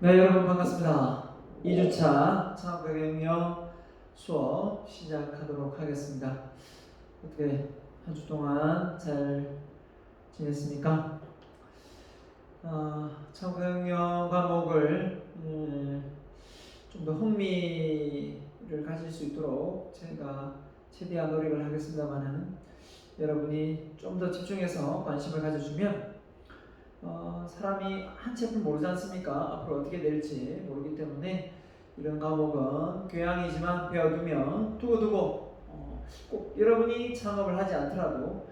네, 여러분 반갑습니다. 2주차 창업경영 수업 시작하도록 하겠습니다. 어떻게 한 주 동안 잘 지냈습니까? 창업경영 과목을 좀 더 흥미를 가질 수 있도록 제가 최대한 노력을 하겠습니다만은 여러분이 좀 더 집중해서 관심을 가져주면 사람이 한 치 앞을 모르지 않습니까? 앞으로 어떻게 될지 모르기 때문에 이런 과목은 교양이지만 배워두면 두고두고 꼭 여러분이 창업을 하지 않더라도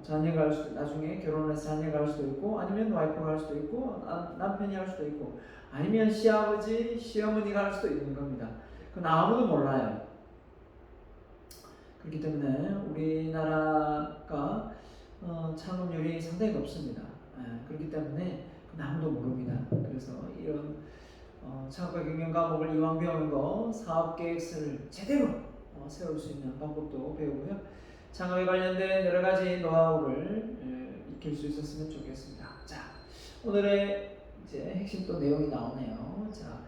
자녀가 할 수도, 나중에 결혼해서 자녀가 할 수도 있고, 아니면 와이프가 할 수도 있고, 남편이 할 수도 있고, 아니면 시아버지, 시어머니가 할 수도 있는 겁니다. 그건 아무도 몰라요. 그렇기 때문에 우리나라가 창업률이 상당히 높습니다. 그렇기 때문에 아무도 모릅니다. 그래서 이런 창업과 경영 과목을 이왕 배우는 거 사업 계획서를 제대로 세울 수 있는 방법도 배우고요. 창업에 관련된 여러 가지 노하우를 익힐 수 있었으면 좋겠습니다. 자, 오늘의 이제 핵심 또 내용이 나오네요. 자,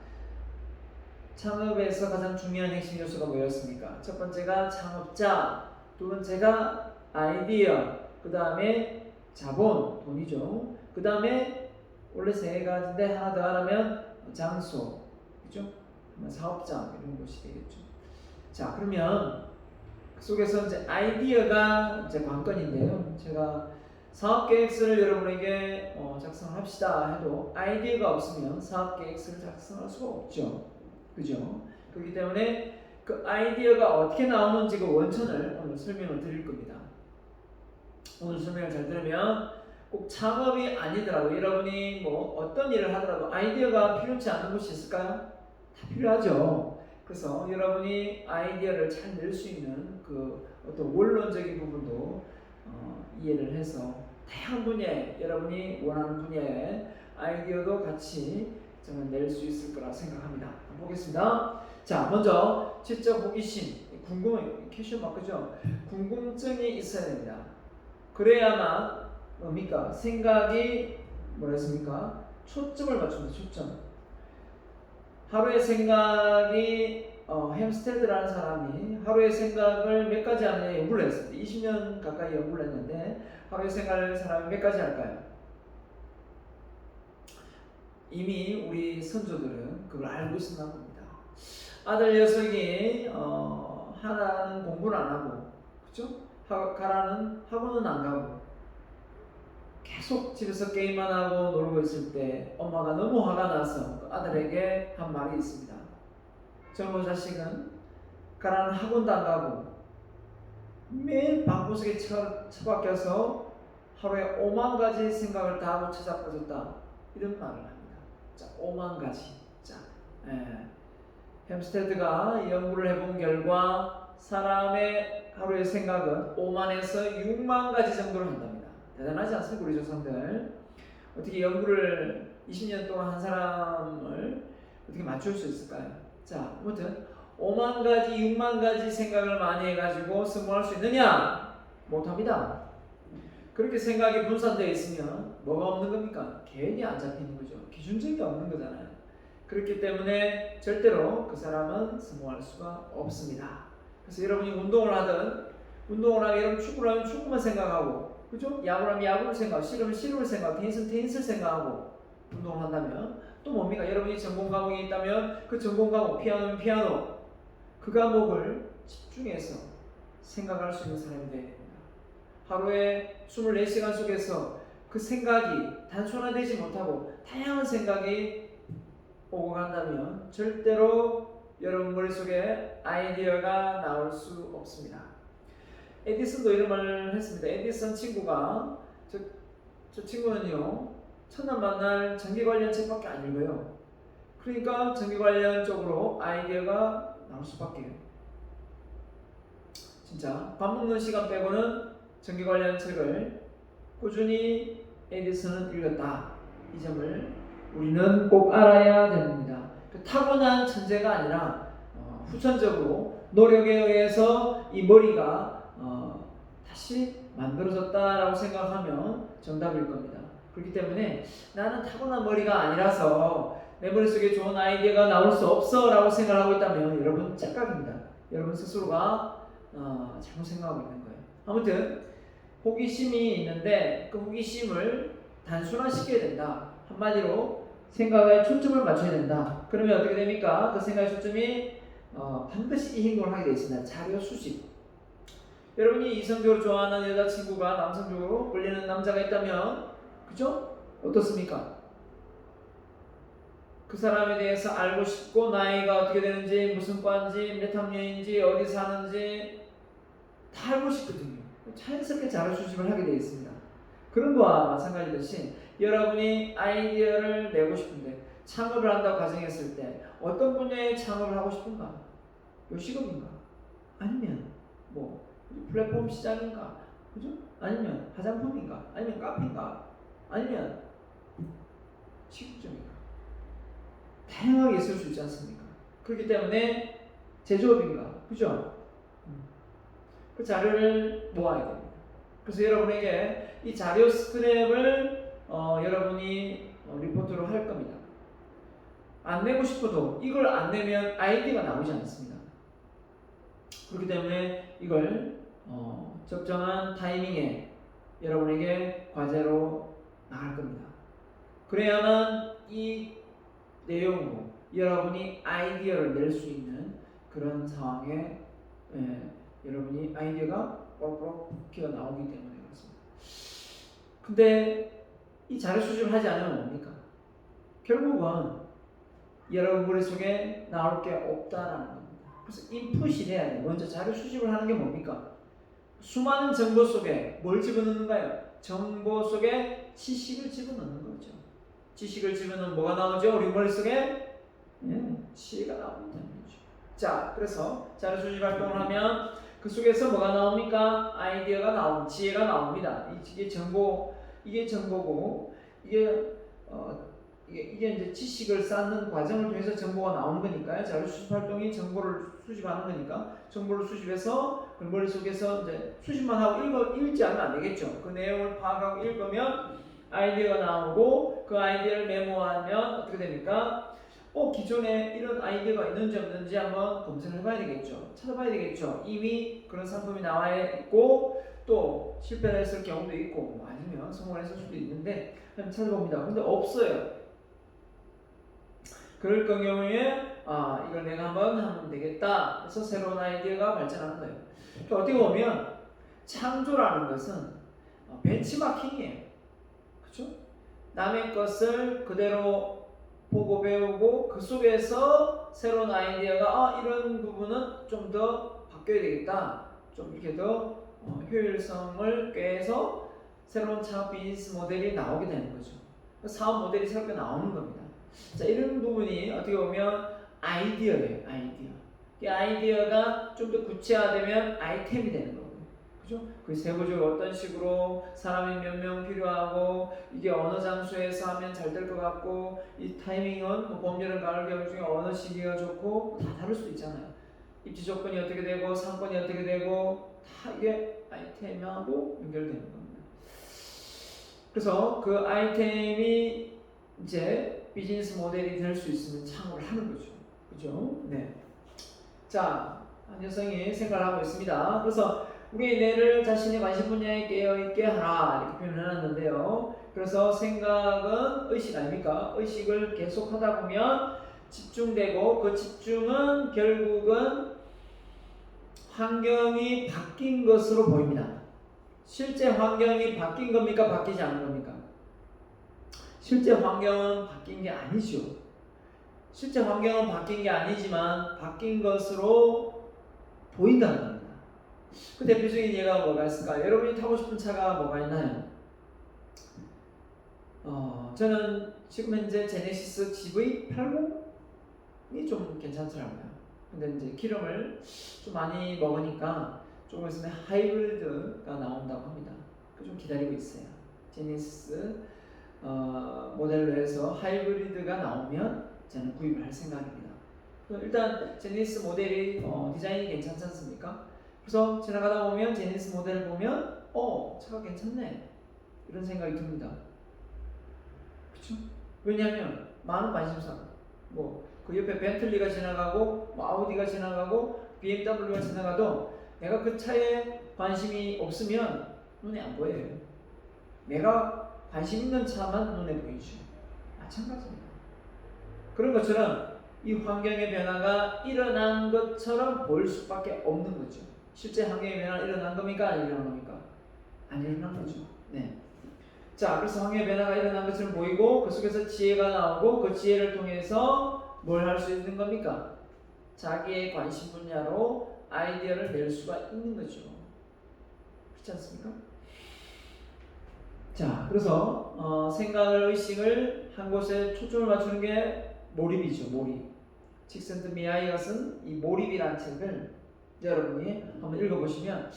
창업에서 가장 중요한 핵심 요소가 뭐였습니까? 첫 번째가 창업자, 두 번째가 아이디어, 그 다음에 자본, 돈이죠. 그 다음에 원래 세 가지인데 하나 더 하라면 장소, 그죠? 사업장 이런 것이 되겠죠. 자, 그러면 그 속에서 이제 아이디어가 이제 관건인데요. 제가 사업 계획서를 여러분에게 작성합시다 해도 아이디어가 없으면 사업 계획서를 작성할 수가 없죠. 그죠? 그렇기 때문에 그 아이디어가 어떻게 나오는지 그 원천을 오늘 설명을 드릴 겁니다. 오늘 설명을 잘 들으면 꼭 창업이 아니더라도 여러분이 어떤 일을 하더라도 아이디어가 필요치 않은 곳이 있을까요? 다 필요하죠. 그래서 여러분이 아이디어를 잘 낼 수 있는 그 어떤 원론적인 부분도 이해를 해서 다양한 분야에 여러분이 원하는 분야에 아이디어도 같이 낼 수 있을 거라 생각합니다. 한번 보겠습니다. 자, 먼저 지적 호기심, 궁금, 캐셔 마크죠. 궁금증이 있어야 됩니다. 그래야만 뭡니까? 생각이 뭐랬습니까? 초점을 맞춥니다. 초점. 하루의 생각이 햄스테드라는 사람이 하루의 생각을 몇 가지 하느냐 연구를 했습니다. 20년 가까이 연구를 했는데 하루의 생각을 사람이 몇 가지 할까요? 이미 우리 선조들은 그걸 알고 있었나 봅니다. 아들 녀석이 하나는 공부를 안 하고, 그렇죠? 가라는 학원은 안 가고 계속 집에서 게임만 하고 놀고 있을 때 엄마가 너무 화가 나서 그 아들에게 한 말이 있습니다. 젊은 자식은 가라는 학원도 안 가고 매일 방구석에 처박혀서 하루에 5만 가지 생각을 다 하고 찾아빠졌다, 이런 말을 합니다. 자, 5만 가지. 자, 햄스테드가 연구를 해본 결과 사람의 하루의 생각은 5만에서 6만 가지 정도를 한답니다. 대단하지 않습니까? 우리 조상들. 어떻게 연구를 20년 동안 한 사람을 어떻게 맞출 수 있을까요? 자, 아무튼 5만 가지, 6만 가지 생각을 많이 해가지고 성공할 수 있느냐? 못합니다. 그렇게 생각이 분산되어 있으면 뭐가 없는 겁니까? 계획이 안 잡히는 거죠. 기준점이 없는 거잖아요. 그렇기 때문에 절대로 그 사람은 성공할 수가 없습니다. 그래서 여러분이 운동을 하면 여러분 축구를 하면 축구만 생각하고, 그죠? 야구를 하면 야구를 생각하고, 씨름을 씨름을 생각하고, 테니스는 테니스를 생각하고 운동을 한다면 또 뭡니까? 여러분이 전공 과목이 있다면 그 전공 과목, 피아노는 피아노, 그 과목을 집중해서 생각할 수 있는 사람이 되어야 됩니다. 하루에 24시간 속에서 그 생각이 단순화되지 못하고 다양한 생각이 오고 간다면 절대로 여러분 머릿속에 아이디어가 나올 수 없습니다. 에디슨도 이런 말을 했습니다. 에디슨 친구가 저 친구는요, 첫날 만날 전기 관련 책밖에 안 읽어요. 그러니까 전기 관련 쪽으로 아이디어가 나올 수밖에요. 진짜 밥 먹는 시간 빼고는 전기 관련 책을 꾸준히 에디슨은 읽었다. 이 점을 우리는 꼭 알아야 됩니다. 타고난 천재가 아니라 후천적으로 노력에 의해서 이 머리가 다시 만들어졌다라고 생각하면 정답일 겁니다. 그렇기 때문에 나는 타고난 머리가 아니라서 내 머릿속에 좋은 아이디어가 나올 수 없어 라고 생각하고 있다면 여러분 착각입니다. 여러분 스스로가 잘못 생각하고 있는 거예요. 아무튼 호기심이 있는데 그 호기심을 단순화시켜야 된다. 한마디로 생각에 초점을 맞춰야 된다. 그러면 어떻게 됩니까? 그 생각의 초점이 반드시 이 행동을 하게 되어 있습니다. 자료 수집. 여러분이 이성적으로 좋아하는 여자친구가 남성적으로 끌리는 남자가 있다면 그죠? 어떻습니까? 그 사람에 대해서 알고 싶고 나이가 어떻게 되는지 무슨 과인지 몇 학년인지 어디 사는지 다 알고 싶거든요. 자연스럽게 자료 수집을 하게 되어 있습니다. 그런 거와 마찬가지듯이 여러분이 아이디어를 내고 싶은데 창업을 한다고 가정했을 때 어떤 분야의 창업을 하고 싶은가? 요식업인가? 아니면 뭐 플랫폼 시장인가? 그죠? 아니면 화장품인가? 아니면 카페인가? 아니면 식품점인가? 다양하게 있을 수 있지 않습니까? 그렇기 때문에 제조업인가? 그죠? 그 자료를 모아야 됩니다. 그래서 여러분에게 이 자료 스크랩을 여러분이 리포트로 할 겁니다. 안 내고 싶어도 이걸 안 내면 아이디어가 나오지 않습니다. 그렇기 때문에 이걸 적정한 타이밍에 여러분에게 과제로 나갈 겁니다. 그래야만 이 내용으로 여러분이 아이디어를 낼 수 있는 그런 상황에 여러분이 아이디어가 뽀록뽀록 피어 나오기 때문에 그렇습니다. 근데 이 자료 수집을 하지 않으면 뭡니까? 결국은 여러분 머릿속에 나올 게 없다라는 겁니다. 그래서 인풋이 돼야 돼요. 먼저 자료 수집을 하는 게 뭡니까? 수많은 정보 속에 뭘 집어넣는가요? 정보 속에 지식을 집어넣는 거죠. 지식을 집어넣으면 뭐가 나오죠? 우리 머릿속에 지혜가 나옵니다. 자, 그래서 자료 수집 활동을 하면 그 속에서 뭐가 나옵니까? 아이디어가 나옵니다. 지혜가 나옵니다. 이게 정보고 이게 이제 지식을 쌓는 과정을 통해서 정보가 나오는 거니까요. 자료 수집 활동이 정보를 수집하는 거니까 정보를 수집해서 그 머릿속에서 이제 수집만 하고 읽지 않으면 안 되겠죠. 그 내용을 파악하고 읽으면 아이디어가 나오고 그 아이디어를 메모하면 어떻게 됩니까? 기존에 이런 아이디어가 있는지 없는지 한번 검색을 해봐야 되겠죠. 찾아봐야 되겠죠. 이미 그런 상품이 나와 있고 또 실패를 했을 경우도 있고 아니면 성공을 했을 수도 있는데 한번 찾아봅니다. 근데 없어요. 그럴 경우에 이걸 내가 한번 하면 되겠다. 그래서 새로운 아이디어가 발전하는 거예요. 그러니까 어떻게 보면 창조라는 것은 벤치마킹이에요. 그렇죠? 남의 것을 그대로 보고 배우고 그 속에서 새로운 아이디어가 이런 부분은 좀 더 바뀌어야 되겠다. 좀 이렇게 더 효율성을 꾀해서 새로운 창업 비즈니스 모델이 나오게 되는 거죠. 사업 모델이 새롭게 나오는 겁니다. 자, 이런 부분이 어떻게 보면 아이디어예요. 아이디어. 이 아이디어가 좀 더 구체화되면 아이템이 되는 거고요. 그죠? 그 세부적으로 어떤 식으로 사람이 몇 명 필요하고 이게 어느 장소에서 하면 잘 될 것 같고 이 타이밍은 봄, 여름, 가을, 겨울 중에 어느 시기가 좋고 다 다를 수도 있잖아요. 입지 조건이 어떻게 되고 상권이 어떻게 되고 다 이게 아이템하고 연결되는 겁니다. 그래서 그 아이템이 이제 비즈니스 모델이 될 수 있으면 창업을 하는 거죠. 그죠? 네. 자, 한여성이 생각을 하고 있습니다. 그래서 우리의 뇌를 자신의 관심 분야에 깨어있게 하라 이렇게 표현을 해놨는데요. 그래서 생각은 의식 아닙니까? 의식을 계속 하다 보면 집중되고 그 집중은 결국은 환경이 바뀐 것으로 보입니다. 실제 환경이 바뀐 겁니까? 바뀌지 않은 겁니까? 실제 환경은 바뀐 게 아니죠. 실제 환경은 바뀐 게 아니지만 바뀐 것으로 보인다는 겁니다. 그 대표적인 예가 뭐가 있을까요? 여러분이 타고 싶은 차가 뭐가 있나요? 저는 지금 현재 제네시스 GV80이 좀 괜찮더라고요. 근데 이제 기름을 좀 많이 먹으니까 조금 있으면 하이브리드가 나온다고 합니다. 좀 기다리고 있어요. 제네시스 모델로 해서 하이브리드가 나오면 저는 구입을 할 생각입니다. 일단 제네시스 모델이 디자인이 괜찮지 않습니까? 그래서 지나가다 보면 제네시스 모델을 보면 차가 괜찮네 이런 생각이 듭니다. 그렇죠? 왜냐하면 많은 관심사가 뭐 그 옆에 벤틀리가 지나가고 뭐 아우디가 지나가고 BMW가 지나가도 내가 그 차에 관심이 없으면 눈에 안 보여요. 내가 관심 있는 차만 눈에 보이죠. 마찬가지입니다. 그런 것처럼 이 환경의 변화가 일어난 것처럼 보일 수밖에 없는 거죠. 실제 환경의 변화가 일어난 겁니까? 안 일어난 겁니까? 안 일어난 거죠. 네. 자, 그래서 환경의 변화가 일어난 것처럼 보이고 그 속에서 지혜가 나오고 그 지혜를 통해서 뭘 할 수 있는 겁니까? 자기의 관심 분야로 아이디어를 낼 수가 있는 거죠. 그렇지 않습니까? 자, 그래서 생각을, 의식을 한 곳에 초점을 맞추는 게 몰입이죠. 몰입. 칙센트미하이가 쓴 이 몰입이라는 책을 여러분이 한번 읽어보시면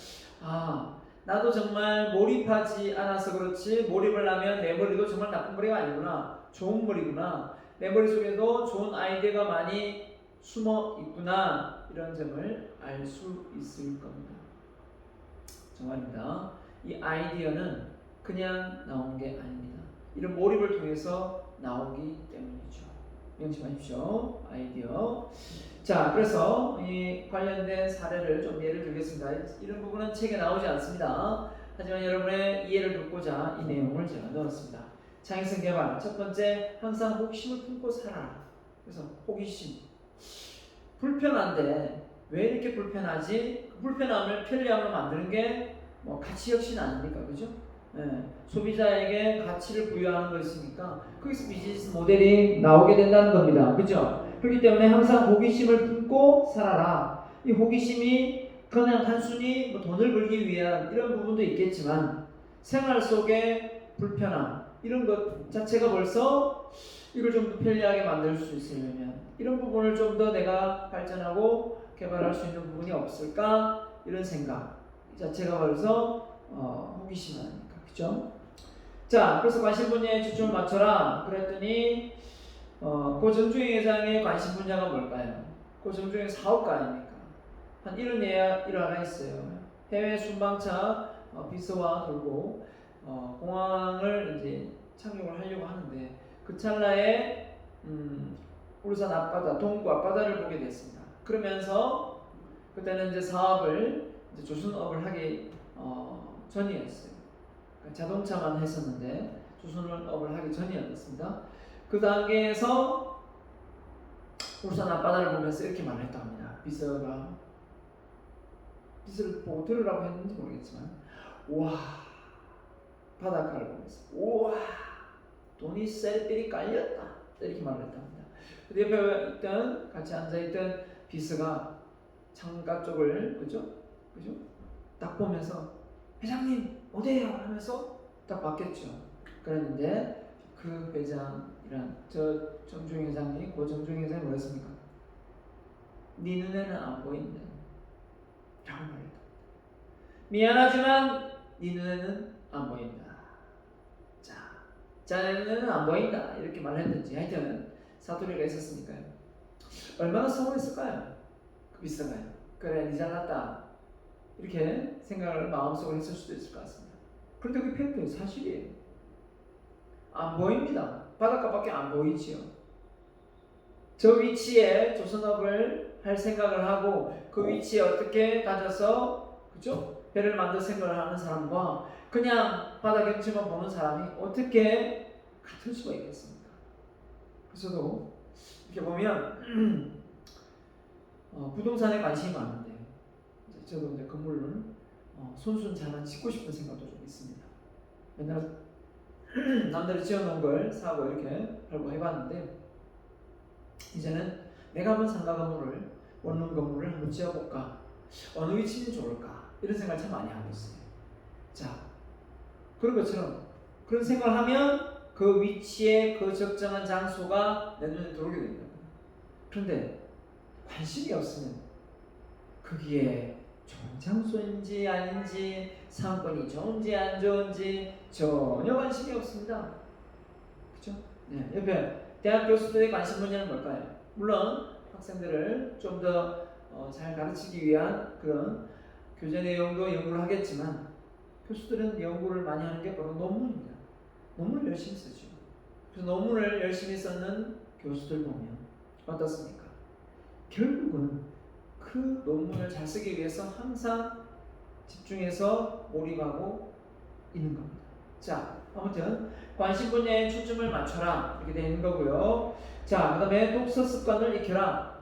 나도 정말 몰입하지 않아서 그렇지 몰입을 하면 내 머리도 정말 나쁜 머리가 아니구나. 좋은 머리구나. 내 머릿속에도 좋은 아이디어가 많이 숨어 있구나. 이런 점을 알 수 있을 겁니다. 정말입니다. 이 아이디어는 그냥 나온 게 아닙니다. 이런 몰입을 통해서 나오기 때문이죠. 명심하십시오. 아이디어. 자, 그래서 이 관련된 사례를 좀 예를 들겠습니다. 이런 부분은 책에 나오지 않습니다. 하지만 여러분의 이해를 돕고자 이 내용을 제가 넣었습니다. 창의성 개발. 첫 번째, 항상 호기심을 품고 살아라. 그래서 호기심. 불편한데 왜 이렇게 불편하지? 그 불편함을 편리함으로 만드는 게 뭐 가치 혁신 아닙니까? 그죠? 소비자에게 가치를 부여하는 것이니까 거기서 비즈니스 모델이 나오게 된다는 겁니다. 그죠? 그렇기 때문에 항상 호기심을 품고 살아라. 이 호기심이 그냥 단순히 뭐 돈을 벌기 위한 이런 부분도 있겠지만 생활 속에 불편함 이런 것 자체가 벌써 이걸 좀 더 편리하게 만들 수 있으려면 이런 부분을 좀 더 내가 발전하고 개발할 수 있는 부분이 없을까 이런 생각 이 자체가 벌써 호기심 아닙니까? 그죠? 자, 그래서 관심 분야에 초점을 맞춰라. 그랬더니 고 정중행 회장의 관심 분야가 뭘까요? 고 정중행 사업가 아닙니까? 한 이런 일화가 있어요. 해외 순방차 비서와 돌고 공항을 이제 착륙을 하려고 하는데 그 찰나에 울산 앞바다, 동구 앞바다를 보게 됐습니다. 그러면서 그때는 이제 사업을 이제 조선업을 하기 전이었어요. 자동차만 했었는데 조선업을 하기 전이었습니다. 그 단계에서 울산 앞바다를 보면서 이렇게 말했다고 합니다. 비서가 비서를 보고 들으라고 했는지 모르겠지만 와 바닷가를 보면서 우와 돈이 셀필이 깔렸다 이렇게 말을 했답니다. 옆에 있던 같이 앉아있던 비서가 창가 쪽을 그죠? 딱 보면서 회장님 어디에요? 하면서 딱 봤겠죠. 그랬는데 그 회장이란 저 정중행 회장이 고 정중행 회장이 뭐랬습니까? 네 눈에는 안 보인다 라고 말했다. 미안하지만 네 눈에는 안 보인다. 자네 눈에는 안 보인다 이렇게 말했는지 하여튼 사투리가 있었으니까요. 얼마나 서운했을까요? 그 비서가요. 그래 니 잘났다 이렇게 생각을 마음속으로 했을 수도 있을 것 같습니다. 그런데 그게 팩트예요. 사실이에요. 안 보입니다. 바닷가밖에 안 보이지요. 저 위치에 조선업을 할 생각을 하고 그 위치에 어떻게 다져서 그죠? 배를 만들 생각을 하는 사람과 그냥 바다 경치만 보는 사람이 어떻게 같을 수가 있겠습니까? 그래서도 이렇게 보면 부동산에 관심이 많은데 저도 이제 건물을 손순자만 짓고 싶은 생각도 좀 있습니다. 맨날 남들이 지어놓은 걸 사고 이렇게 팔고 해봤는데 이제는 내가 한번 상가 건물을 원룸 건물을 한번 지어볼까 어느 위치는 좋을까 이런 생각을 참 많이 하고 있어요. 자 그런 것처럼 그런 생각을 하면 그 위치에 그 적정한 장소가 내 눈에 들어오게 됩니다. 그런데 관심이 없으면 거기에 좋은 장소인지 아닌지 상권이 좋은지 안 좋은지 전혀 관심이 없습니다. 그렇죠? 네, 옆에 대학 교수들의 관심 분야는 뭘까요? 물론 학생들을 좀 더 잘 가르치기 위한 그런 교재 내용도 연구를 하겠지만 교수들은 연구를 많이 하는 게 바로 논문입니다. 논문을 열심히 쓰죠. 그래서 논문을 열심히 쓰는 교수들 보면 어떻습니까? 결국은 그 논문을 잘 쓰기 위해서 항상 집중해서 몰입하고 있는 겁니다. 자, 아무튼 관심 분야에 초점을 맞춰라 이렇게 되는 거고요. 자, 그 다음에 독서 습관을 익혀라.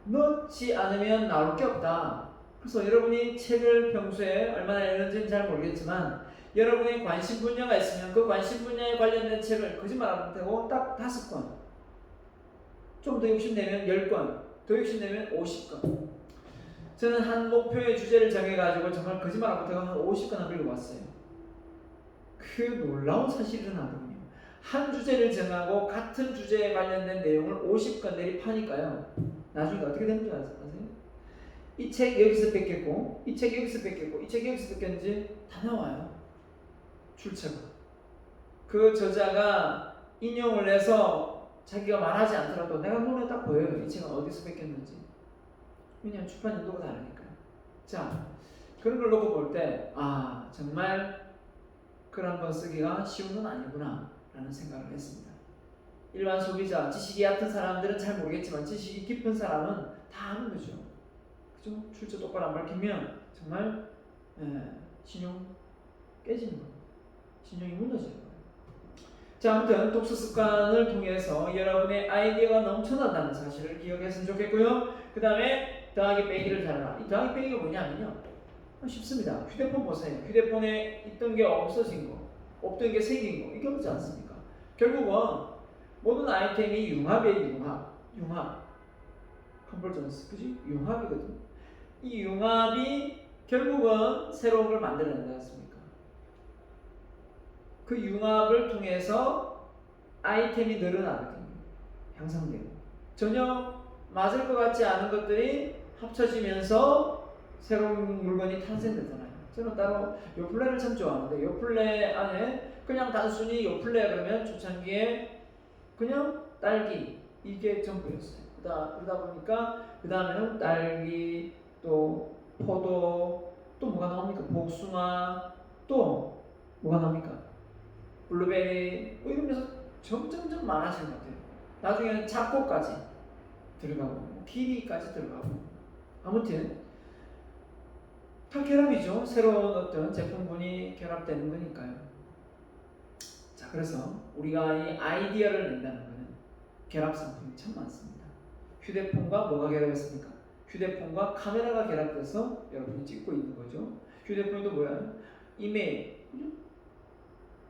넣지 않으면 나올 게 없다. 그래서 여러분이 책을 평소에 얼마나 읽는지는 잘 모르겠지만 여러분의 관심 분야가 있으면 그 관심 분야에 관련된 책을 거짓말 안 되고 딱 5권, 좀 더 욕심내면 10권, 더 욕심내면 50권. 저는 한 목표의 주제를 정해가지고 정말 거짓말 안 못하고 한 50권 읽어봤어요. 그 놀라운 사실이 일어나거든요. 한 주제를 정하고 같은 주제에 관련된 내용을 50권 내리 파니까요. 나중에 어떻게 되는 줄 아세요? 이 책 여기서 뺏겼고, 이 책 여기서 뺏겼고, 이 책 여기서 뺏겼는지 다 나와요. 출처가. 그 저자가 인용을 해서 자기가 말하지 않더라도 내가 눈에 딱 보여요. 이 책은 어디서 뺏겼는지. 왜냐하면 출판 인도가 다르니까요. 자, 그런 걸 놓고 볼 때, 아, 정말 글 한 번 쓰기가 쉬운 건 아니구나 라는 생각을 했습니다. 일반 소비자, 지식이 얕은 사람들은 잘 모르겠지만 지식이 깊은 사람은 다 아는 거죠. 그죠? 출처 똑바로 안 밝히면 정말 신용 깨지는 거예요. 신용이 무너지는 거예요. 자, 아무튼 독서 습관을 통해서 여러분의 아이디어가 넘쳐난다는 사실을 기억했으면 좋겠고요. 그 다음에 더하기 빼기를 잘하라. 이 더하기 빼기가 뭐냐면요, 쉽습니다. 휴대폰 보세요. 휴대폰에 있던 게 없어진 거, 없던 게 생긴 거, 이게 없지 않습니까? 결국은 모든 아이템이 융합이에요. 융합. 컨버전스, 그지? 융합이거든. 이 융합이 결국은 새로운 걸 만들어낸다 않습니까? 그 융합을 통해서 아이템이 늘어나거든요. 향상되고. 전혀 맞을 것 같지 않은 것들이 합쳐지면서 새로운 물건이 탄생되잖아요. 저는 따로 요플레를 참 좋아하는데 요플레 안에 그냥 단순히 요플레 그러면 초창기에 그냥 딸기 이게 전부였어요. 그러다 보니까 그 다음에는 딸기, 또 포도, 또 뭐가 나옵니까? 복숭아, 또 뭐가 나옵니까? 블루베리, 뭐 이러면서 점점점 많아지는 것 같아요. 나중에는 잡곡까지 들어가고 키위까지 들어가고, 아무튼 다 결합이죠. 새로운 어떤 제품군이 결합되는 거니까요. 자, 그래서 우리가 이 아이디어를 낸다는 것은 결합 상품이 참 많습니다. 휴대폰과 뭐가 결합했습니까? 휴대폰과 카메라가 결합돼서 여러분이 찍고 있는 거죠. 휴대폰도 뭐야? 이메일, 그죠?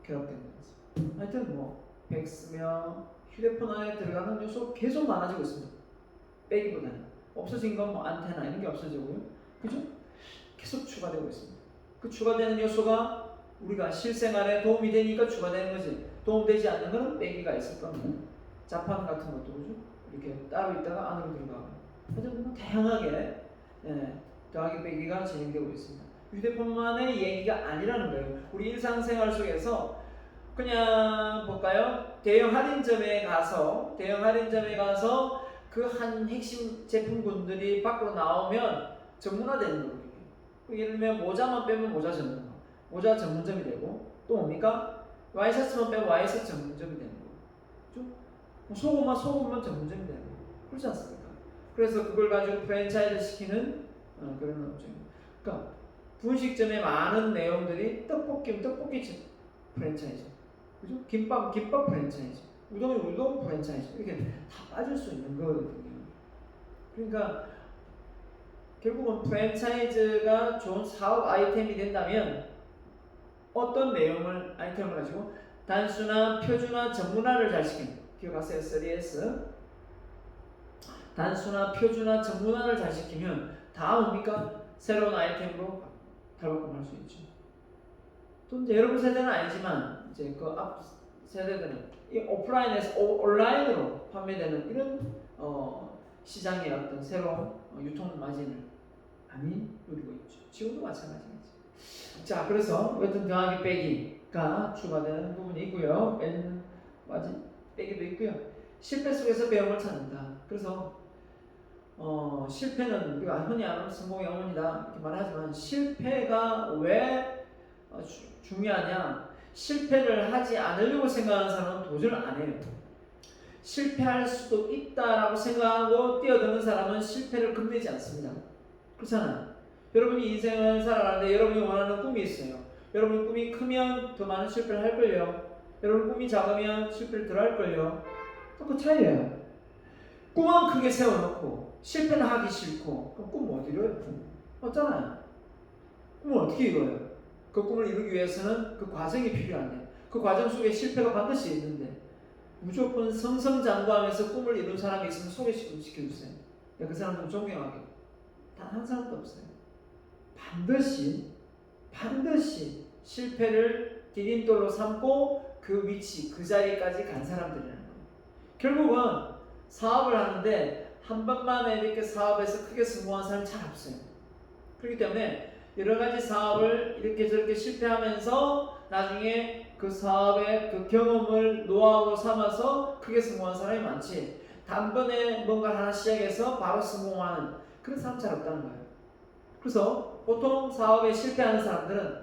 결합된 거죠. 하여튼 뭐 팩스며 휴대폰 안에 들어가는 요소 계속 많아지고 있습니다. 빼기보다는 없어진 건 뭐 안테나 이런 게 없어지고요, 그죠? 계속 추가되고 있습니다. 그 추가되는 요소가 우리가 실생활에 도움이 되니까 추가되는 거지, 도움되지 않는 거는 빼기가 있을 겁니다. 자판 같은 것도 그죠? 이렇게 따로 있다가 안으로 들어가고, 하여튼 다양하게 더하기 빼기가 진행되고 있습니다. 휴대폰만의 얘기가 아니라는 거예요. 우리 일상생활 속에서 그냥 볼까요? 대형 할인점에 가서 그 한 핵심 제품군들이 밖으로 나오면 전문화되는 거거든요. 예를 들면 모자만 빼면 모자 전문화, 모자 전문점이 되고, 또 뭡니까? 와이셔츠만 빼면 와이셔츠 전문점이 되는 거죠. 소금만 전문점이 되는 거예요. 그렇지 않습니까? 그래서 그걸 가지고 프랜차이즈 시키는 그런 업종입니다. 그러니까 분식점의 많은 내용들이 떡볶이 프랜차이즈, 그죠? 김밥 프랜차이즈, 우동 프랜차이즈, 이렇게 다 빠질 수 있는 거거든요. 그러니까 결국은 프랜차이즈가 좋은 사업 아이템이 된다면 어떤 내용을 아이템을 가지고 단순화, 표준화, 전문화를 잘 시키는, 기억하세요? 3S. 단순화, 표준화, 전문화를 잘 시키면 다 뭡니까? 새로운 아이템으로 탈바꿈할 수 있죠. 또 이제 여러분 세대는 아니지만 이제 그 앞 세대들은 이 오프라인에서 온라인으로 판매되는 이런 시장의 어떤 새로운 유통 마진을 많이 누리고 있죠. 지금도 마찬가지겠죠. 자, 그래서 어떤 더하기 빼기가 추가되는 부분이 있고요. 빼는 마진 빼기도 있고요. 실패 속에서 배움을 찾는다. 그래서 실패는 우리가 흔히 아는 성공의 어머니다 이렇게 말하지만 실패가 왜 중요하냐? 실패를 하지 않으려고 생각하는 사람은 도전을 안 해요. 실패할 수도 있다라고 생각하고 뛰어드는 사람은 실패를 금내지 않습니다. 그렇잖아요. 여러분이 인생을 살아가는데 여러분이 원하는 꿈이 있어요. 여러분 꿈이 크면 더 많은 실패를 할걸요. 여러분 꿈이 작으면 실패를 덜 할걸요. 그 차이예요. 꿈은 크게 세워놓고 실패는 하기 싫고 그럼 꿈 어디 이뤄요? 없잖아요. 꿈을 어떻게 이뤄요? 그 꿈을 이루기 위해서는 그 과정이 필요한데 그 과정 속에 실패가 반드시 있는데 무조건 성성장구하면서 꿈을 이룬 사람이 있으면 소개시켜주세요. 그 사람 좀 존경하게. 단 한 사람도 없어요. 반드시 실패를 디딤돌로 삼고 그 위치, 그 자리까지 간 사람들이라는 거예요. 결국은 사업을 하는데 한 번만에 이렇게 사업에서 크게 성공한 사람이 잘 없어요. 그렇기 때문에 여러 가지 사업을 이렇게 저렇게 실패하면서 나중에 그 사업의 그 경험을 노하우로 삼아서 크게 성공한 사람이 많지, 단번에 뭔가 하나 시작해서 바로 성공하는 그런 사람 잘 없다는 거예요. 그래서 보통 사업에 실패하는 사람들은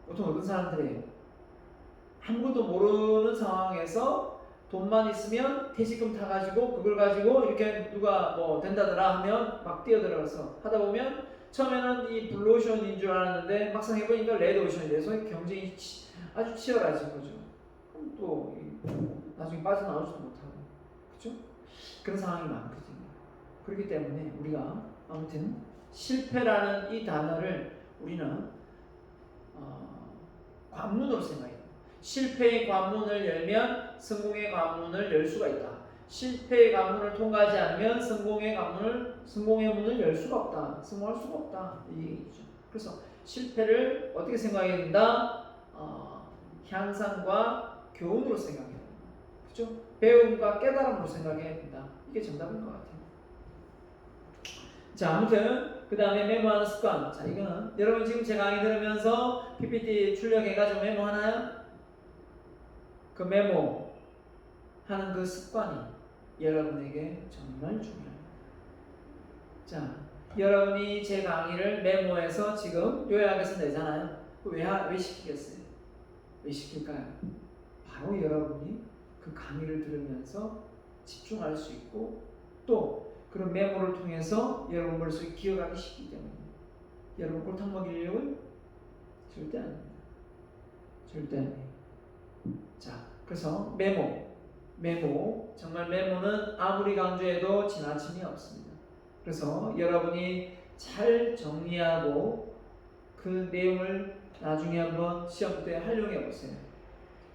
보통 어떤 사람들이에요? 아무것도 모르는 상황에서 돈만 있으면 퇴직금 타가지고 그걸 가지고 이렇게 누가 뭐 된다더라 하면 막 뛰어들어가서 하다 보면 처음에는 이 블루오션인 줄 알았는데 막상 해보니까 레드오션이 돼서 경쟁이 아주 치열해진 거죠. 그럼 또 나중에 빠져나오지도 못하고, 그렇죠? 그런 상황이 많거든요. 그렇기 때문에 우리가 아무튼 실패라는 이 단어를 우리는 관문으로 생각해요. 실패의 관문을 열면 성공의 관문을 열 수가 있다. 실패의 관문을 통과하지 않으면 성공의 문을 열 수가 없다. 성공할 수가 없다. 이 얘기죠. 그래서 실패를 어떻게 생각해야 된다? 향상과 교훈으로 생각해야 된다. 그렇죠? 배움과 깨달음으로 생각해야 된다. 이게 정답인 것 같아요. 자, 아무튼 그 다음에 메모하는 습관. 자, 이거는 여러분 지금 제 강의 들으면서 PPT 출력해가지고 메모하나요? 그 메모 하는 그 습관이 여러분에게 정말 중요합니다. 자, 여러분이 제 강의를 메모해서 지금 요약해서 내잖아요. 왜 시키겠어요? 왜 시킬까요? 바로 여러분이 그 강의를 들으면서 집중할 수 있고 또 그런 메모를 통해서 여러분 머릿속에 기억하기 쉽기 때문입니다. 여러분 골탕 먹이려고요? 절대 아닙니다. 절대 아니에요. 자, 그래서 메모, 정말 메모는 아무리 강조해도 지나침이 없습니다. 그래서 여러분이 잘 정리하고 그 내용을 나중에 한번 시험 때 활용해 보세요.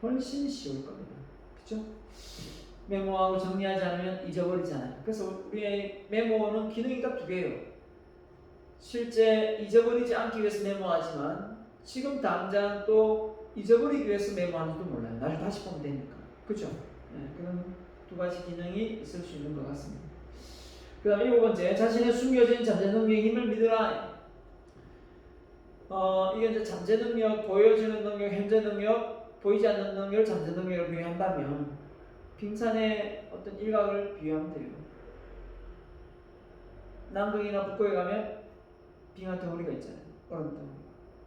훨씬 쉬울 겁니다. 그렇죠? 메모하고 정리하지 않으면 잊어버리잖아요. 그래서 우리의 메모는 기능이 딱 두 개예요. 실제 잊어버리지 않기 위해서 메모하지만 지금 당장 또 잊어버리기 위해서 메모하는지도 몰라요. 나중에 다시 보면 되니까. 그렇죠? 네, 그런 두 가지 기능이 있을 수 있는 것 같습니다. 그 다음에 7번째, 자신의 숨겨진 잠재 능력의 힘을 믿으라. 이게 이제 잠재 능력, 보여지는 능력, 현재 능력, 보이지 않는 능력을 잠재 능력으로 비유한다면 빙산의 어떤 일각을 비유하면 돼요. 남극이나 북극에 가면 빙하 덩어리가 있잖아요. 얼음 덩어리.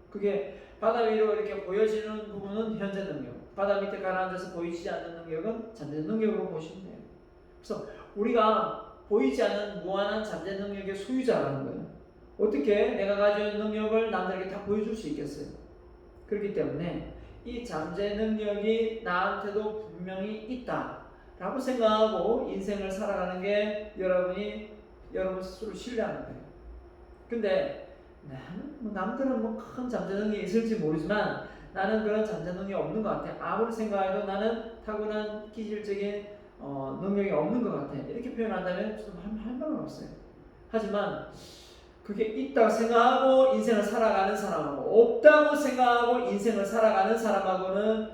그게 바다 위로 이렇게 보여지는 부분은 현재 능력, 바다 밑에 가라앉아서 보이지 않는 능력은 잠재 능력으로 보시면 돼요. 그래서 우리가 보이지 않는 무한한 잠재 능력의 소유자라는 거예요. 어떻게 내가 가지고 있는 능력을 남들에게 다 보여줄 수 있겠어요? 그렇기 때문에 이 잠재 능력이 나한테도 분명히 있다 라고 생각하고 인생을 살아가는 게 여러분 스스로 신뢰하는 거예요. 근데 나는 남들은 큰 잠재 능력이 있을지 모르지만 나는 그런 잠재 능력이 없는 것 같아. 아무리 생각해도 나는 타고난 기질적인 능력이 없는 것 같아. 이렇게 표현한다면 좀 할 말은 없어요. 하지만 그게 있다고 생각하고 인생을 살아가는 사람하고 없다고 생각하고 인생을 살아가는 사람하고는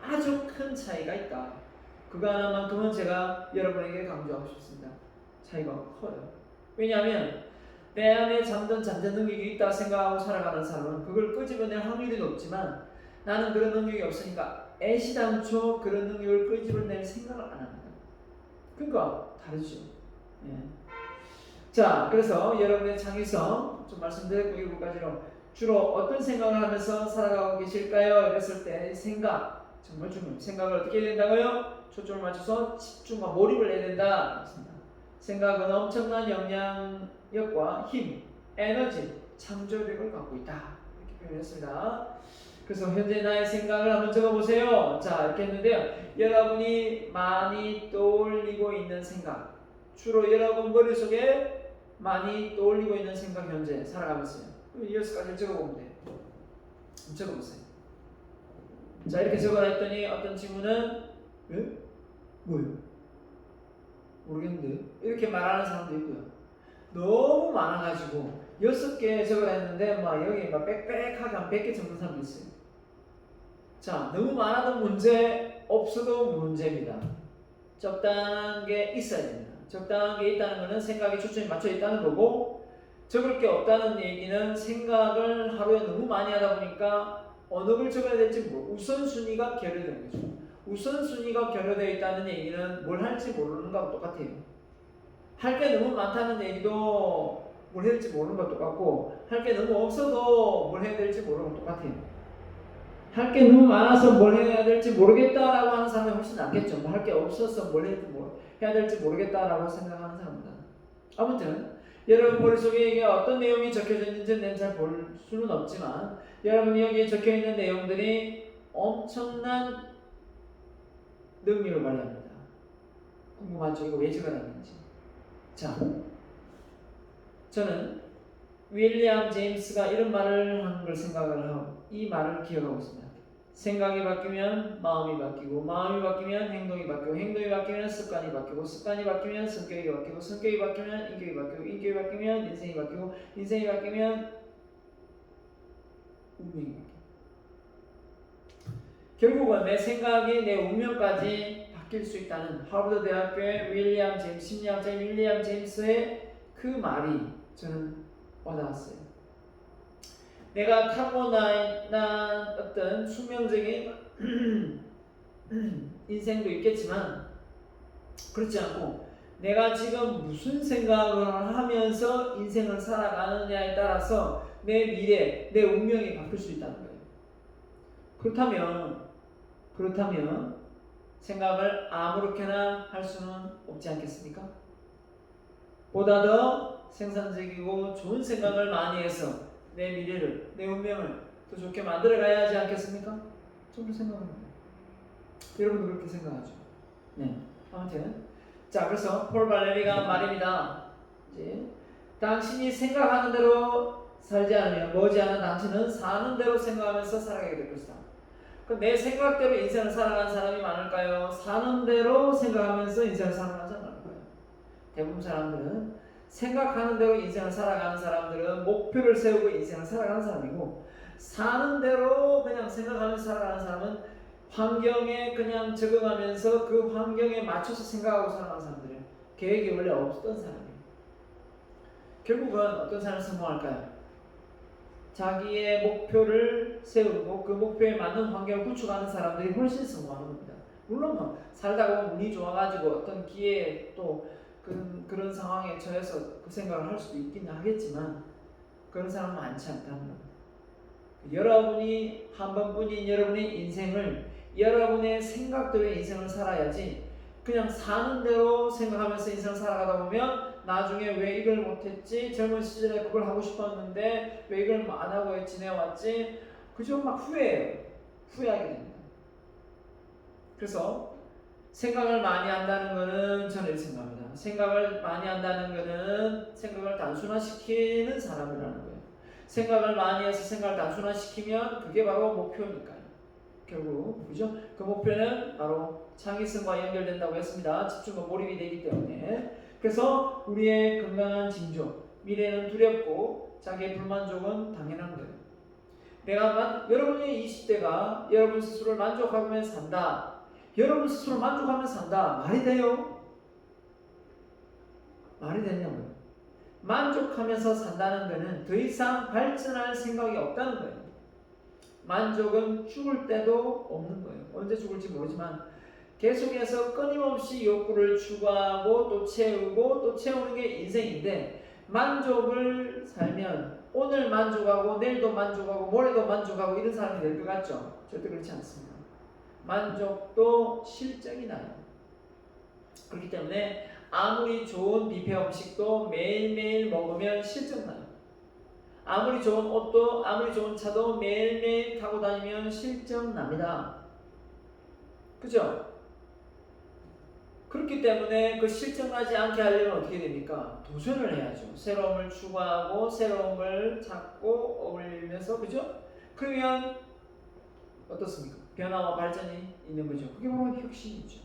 아주 큰 차이가 있다. 그거 하나만큼은 제가 여러분에게 강조하고 싶습니다. 차이가 커요. 왜냐하면 내 안에 잠든 잠재 능력이 있다고 생각하고 살아가는 사람은 그걸 끄집어낼 확률이 높지만 나는 그런 능력이 없으니까 애시당초 그런 능력을 끄집어낼 생각을 안 합니다. 그러니까 다르죠. 예. 자, 그래서 여러분의 창의성 좀 말씀드렸고 7가지로 주로 어떤 생각을 하면서 살아가고 계실까요? 이랬을 때 생각, 정말 중요해요. 생각을 어떻게 해야 된다고요? 초점을 맞춰서 집중과 몰입을 해야 된다. 생각은 엄청난 영향력과 힘, 에너지, 창조력을 갖고 있다. 이렇게 표현했습니다. 그래서 현재 나의 생각을 한번 적어보세요. 자, 이렇게 했는데요. 여러분이 많이 떠올리고 있는 생각, 주로 여러분 머릿속에 많이 떠올리고 있는 생각 현재 살아가면서요. 그럼 이어서까지 적어보면 돼요. 적어보세요. 자, 이렇게 적어놨더니 어떤 친구는 예? 뭐예요? 모르겠는데 이렇게 말하는 사람도 있고요. 너무 많아가지고 6개 적어놨는데 막 여기 막 빽빽하게 한 100개 적는 사람도 있어요. 자, 너무 많아도 문제, 없어도 문제입니다. 적당한 게 있어야 됩니다. 적당한 게 있다는 것은 생각에 초점이 맞춰 있다는 거고, 적을 게 없다는 얘기는 생각을 하루에 너무 많이 하다 보니까 어느 걸 적어야 될지 모르고 우선순위가 결여되는 거죠. 우선순위가 결여되어 있다는 얘기는 뭘 할지 모르는 것과 똑같아요. 할 게 너무 많다는 얘기도 뭘 해야 될지 모르는 것과 똑같고, 할 게 너무 없어도 뭘 해야 될지 모르는 것과 똑같아요. 할 게 너무 많아서 뭘 해야 될지 모르겠다라고 하는 사람이 훨씬 낫겠죠. 할 게 없어서 뭘 해야 될지 모르겠다라고 생각하는 사람보다. 아무튼 여러분 머릿속에 이게 어떤 내용이 적혀져 있는지는 잘 볼 수는 없지만, 여러분이 여기에 적혀 있는 내용들이 엄청난 능력을 발휘합니다. 궁금하죠? 이거 왜 적어놨는지. 자, 저는 윌리엄 제임스가 이런 말을 한 걸 생각을 하고 이 말을 기억하고 있습니다. 생각이 바뀌면 마음이 바뀌고, 마음이 바뀌면 행동이 바뀌고, 행동이 바뀌면 습관이 바뀌고, 습관이 바뀌면 성격이 바뀌고, 성격이 바뀌면 인격이 바뀌고, 인격이 바뀌면 인생이 바뀌고, 인생이 바뀌면 운명이 바뀌고. 결국은 내 생각이 내 운명까지 바뀔 수 있다는 하버드 대학교의 윌리엄 제임스, 심리학자 윌리엄 제임스의 그 말이 저는 와닿았어요. 내가 타고난 어떤 숙명적인 인생도 있겠지만, 그렇지 않고 내가 지금 무슨 생각을 하면서 인생을 살아가느냐에 따라서 내 미래, 내 운명이 바뀔 수 있다는 거예요. 그렇다면 생각을 아무렇게나 할 수는 없지 않겠습니까? 보다 더 생산적이고 좋은 생각을 많이 해서 내 미래를, 내 운명을 더 좋게 만들어가야 하지 않겠습니까? 저는 생각합니다. 여러분도 그렇게 생각하죠? 네. 아무튼 자, 그래서 폴 발레리가 말입니다. 이제 당신이 생각하는 대로 살지 않으면 머지않은 당신은 사는 대로 생각하면서 살아가게 될 것이다. 그럼 내 생각대로 인생을 살아가는 사람이 많을까요? 사는 대로 생각하면서 인생을 살아가는 사람이 많을까요? 대부분 사람들은 생각하는 대로 인생을 살아가는 사람들은 목표를 세우고 인생을 살아가는 사람이고, 사는 대로 그냥 생각하면서 살아가는 사람은 환경에 그냥 적응하면서 그 환경에 맞춰서 생각하고 살아가는 사람들이에요. 계획이 원래 없었던 사람이에요. 결국은 어떤 사람이 성공할까요? 자기의 목표를 세우고 그 목표에 맞는 환경을 구축하는 사람들이 훨씬 성공하는 겁니다. 물론 뭐 살다가 운이 좋아가지고 어떤 기회에 또 그런 상황에 처해서 그 생각을 할 수도 있긴 하겠지만, 그런 사람은 많지 않다는 겁니다. 여러분이 한 번뿐인 여러분의 인생을 여러분의 생각대로 인생을 살아야지, 그냥 사는 대로 생각하면서 인생을 살아가다 보면 나중에 왜 이걸 못했지, 젊은 시절에 그걸 하고 싶었는데 왜 이걸 안 하고 지내왔지, 그저 막 후회하게 됩니다. 그래서 생각을 많이 한다는 것은 저는 이렇게 생각합니다. 생각을 많이 한다는 것은 생각을 단순화시키는 사람이라는 거예요. 생각을 많이 해서 생각을 단순화시키면 그게 바로 목표니까요. 결국 그죠? 그 목표는 바로 창의성과 연결된다고 했습니다. 집중과 몰입이 되기 때문에. 그래서 우리의 건강한 징조, 미래는 두렵고 자기의 불만족은 당연한 거예요. 여러분의 20대가 여러분 스스로를 만족하며 산다. 여러분 스스로 만족하며 산다. 말이 돼요? 말이 되냐고요? 만족하면서 산다는 것은 더 이상 발전할 생각이 없다는 거예요. 만족은 죽을 때도 없는 거예요. 언제 죽을지 모르지만 계속해서 끊임없이 욕구를 추구하고 또 채우고 또 채우는 게 인생인데, 만족을 살면 오늘 만족하고 내일도 만족하고 모레도 만족하고 이런 사람이 될 것 같죠? 절대 그렇지 않습니다. 만족도 실적이 나요. 그렇기 때문에 아무리 좋은 뷔페 음식도 매일매일 먹으면 실적 나요. 아무리 좋은 옷도 아무리 좋은 차도 매일매일 타고 다니면 실적 납니다. 그죠? 그렇기 때문에 그 실증나지 않게 하려면 어떻게 됩니까? 도전을 해야죠. 새로움을 추구하고 새로움을 찾고 어울리면서, 그죠? 그러면 어떻습니까? 변화와 발전이 있는 거죠. 그게 바로 혁신이죠.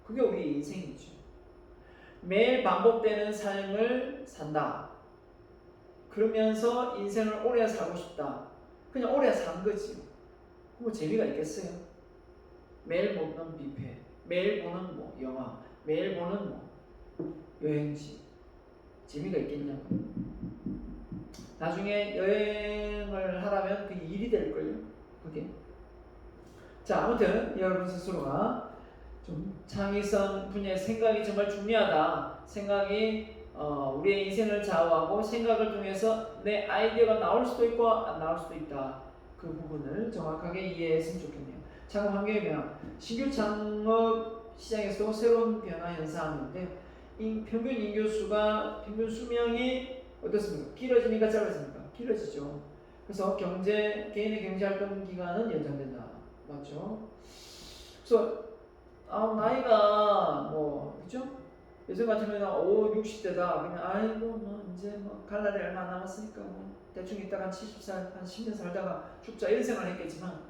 그게 우리 인생이죠. 매일 반복되는 삶을 산다. 그러면서 인생을 오래 살고 싶다. 그냥 오래 산 거지. 뭐 재미가 있겠어요? 매일 먹는 뷔페, 매일 보는 뭐 영화, 매일 보는 뭐 여행지. 재미가 있겠냐고. 나중에 여행을 하라면 그게 일이 될걸요? 그게. 자, 아무튼 여러분 스스로가 좀 창의성 분야의 생각이 정말 중요하다. 생각이 우리의 인생을 좌우하고 생각을 통해서 내 아이디어가 나올 수도 있고 안 나올 수도 있다. 그 부분을 정확하게 이해했으면 좋겠네요. 창업 환경의 변화. 신규 창업 시장에서 새로운 변화 현상인데 평균 인구 수가 평균 수명이 어떻습니까? 길어집니까? 짧아집니까? 길어지죠. 그래서 개인의 경제 활동 기간은 연장된다. 맞죠? 그래서 나이가 뭐 그죠? 예전 같으면 60대다. 그러면 아이고 뭐 이제 뭐 갈 날이 얼마 안 남았으니까 뭐 대충 있다가 한 70살, 한 10년 살다가 죽자 이런 생각을 했겠지만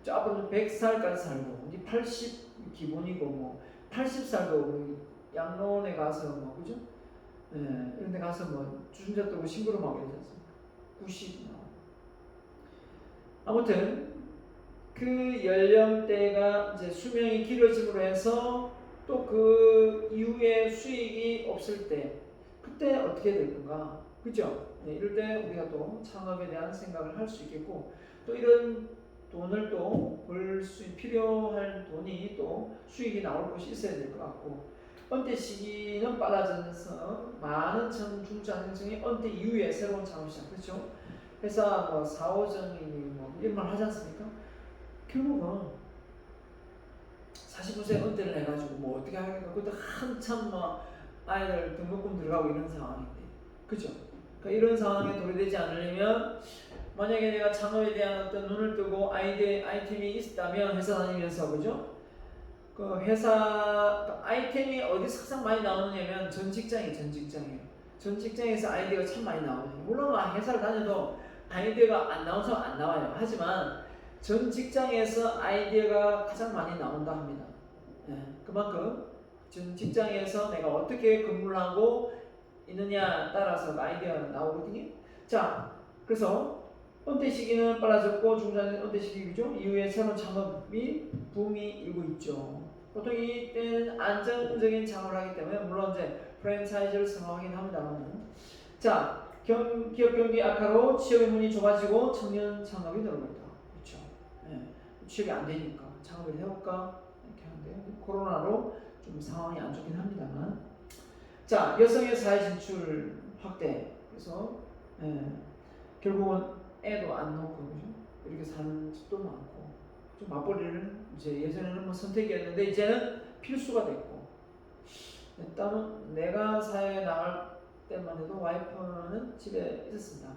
저 앞으로 100살까지 살고 이제 80 기본이고 뭐 80살도 양로원에 가서 뭐 그죠? 예, 이런 데 가서 뭐 주전자 뜨고 심부름하고 이러지 않습니까? 90 아무튼 그 연령대가 이제 수명이 길어짐으로 해서 또 그 이후에 수익이 없을 때 그때 어떻게 될 건가? 그죠? 네, 이럴 때 우리가 또 창업에 대한 생각을 할 수 있겠고 또 이런 돈을 또 벌 수 필요할 돈이 또 수익이 나올 곳이 있어야 될 것 같고 은퇴 시기는 빨라져서 많은 중장년층이 은퇴 이후에 새로운 창업 시작 그렇죠? 회사 뭐 4, 5정이니 뭐 이런 말 하지 않습니까? 결국은 45세 은퇴를 해가지고 뭐 어떻게 하겠까? 그때 한참 뭐 아이들 등록금 들어가고 이런 상황인데, 그죠? 그러니까 이런 상황에 도래되지 않으려면 만약에 내가 창업에 대한 어떤 눈을 뜨고 아이템이 있다면 회사 다니면서 그죠? 그 회사 아이템이 어디서 가장 많이 나오느냐면 전 직장이에요. 전 직장에서 아이디어가 참 많이 나오거든요. 물론 회사를 다녀도 아이디어가 안 나와서 안 나와요. 하지만 전 직장에서 아이디어가 가장 많이 나온다 합니다. 예, 그만큼 전 직장에서 내가 어떻게 근무를 하고 있느냐 따라서 아이디어가 나오거든요. 자, 그래서 은퇴 시기는 빨라졌고 중장년 은퇴 시기죠. 이후에 새로운 창업이 붐이 일고 있죠. 보통 이때는 안정적인 창업을 하기 때문에 물론 이제 프랜차이즈를 선호하긴 합니다만, 자, 기업 경기 악화로 취업의 문이 좁아지고 청년 창업이 늘고 있다. 그렇죠. 예, 취업이 안 되니까 창업을 해볼까 이렇게 하는데 코로나로 좀 상황이 안 좋긴 합니다만, 자, 여성의 사회 진출 확대. 그래서 결국은 애도 안 낳고 그죠? 이렇게 사는 집도 많고 좀 맞벌이를 이제 예전에는 뭐 선택이었는데 이제는 필수가 됐고 일단은 내가 사회에 나갈 때만 해도 와이프는 집에 있었습니다.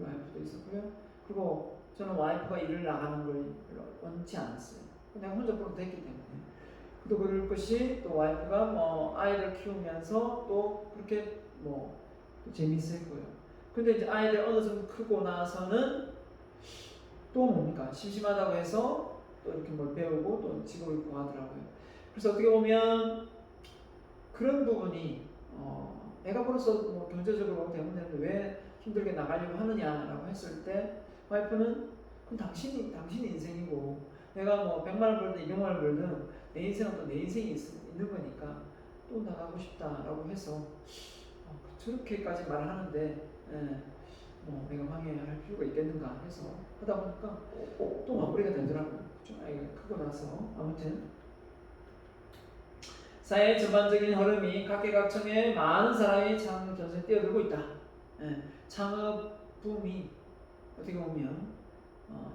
와이프도 있었고요. 그리고 저는 와이프가 일을 나가는 걸 별로 원치 않았어요. 내가 혼자 보러 됐기 때문에. 또 그럴 것이 또 와이프가 뭐 아이들 키우면서 또 그렇게 뭐 재밌었고요. 근데 이제 아이들 어느 정도 크고 나서는 또 뭡니까? 심심하다고 해서 또 이렇게 뭘 배우고 또 직업을 구하더라고요. 그래서 어떻게 보면 그런 부분이 내가 벌써 뭐 경제적으로 되는데 왜 힘들게 나가려고 하느냐라고 했을 때 와이프는 그럼 당신 인생이고 내가 뭐 100만 원 벌든 200만 원 벌든 내 인생은 또 내 인생이 있는 거니까 또 나가고 싶다라고 해서 저렇게까지 말을 하는데 뭐 내가 방해할 필요가 있겠는가 해서 하다 보니까 또 마무리가 되더라고요. 좀 아이가 크고 나서 아무튼 사회 전반적인 흐름이 각계각층에 많은 사람이 창업 전선에 뛰어들고 있다. 창업 붐이 어떻게 보면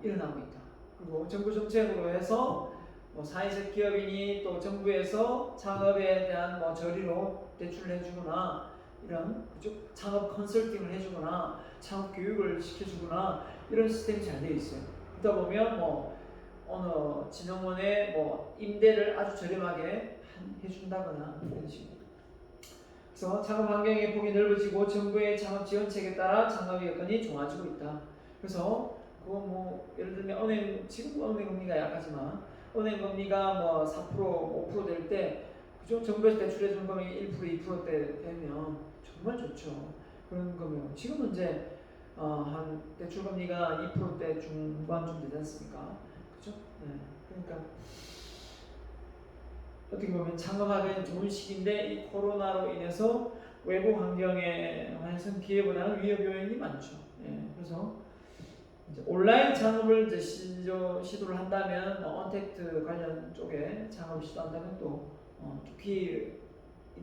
일어나고 있다. 그리고 정부 정책으로 해서 뭐 사회적 기업이니 또 정부에서 창업에 대한 뭐 저리로 대출을 해주거나 이런 그죠? 창업 컨설팅을 해주거나 창업 교육을 시켜주거나 이런 시스템이 잘 되어 있어요. 그러다 보면 뭐 어느 진흥원에 뭐 임대를 아주 저렴하게 해준다거나 이런 식으로. 그래서 창업 환경의 폭이 넓어지고 정부의 창업 지원책에 따라 창업 여건이 좋아지고 있다. 그래서 그거 뭐 예를 들면 은행 지금 은행 금리가 약하지만 은행 금리가 뭐 4% 5% 될 때 그죠? 정부에서 대출해 주는 거면 1% 2%대 되면 정말 좋죠. 그런 거면 지금은 이제 한 대출 금리가 2%대 중반쯤 되지 않습니까? 그죠? 네. 그러니까 어떻게 보면 창업하기엔 좋은 시기인데 이 코로나로 인해서 외부 환경에 관해서는 기회보다는 위협 요인이 많죠. 예, 그래서 이제 온라인 창업을 이제 시도를 한다면 언택트 관련 쪽에 창업을 시도한다면 또 기회일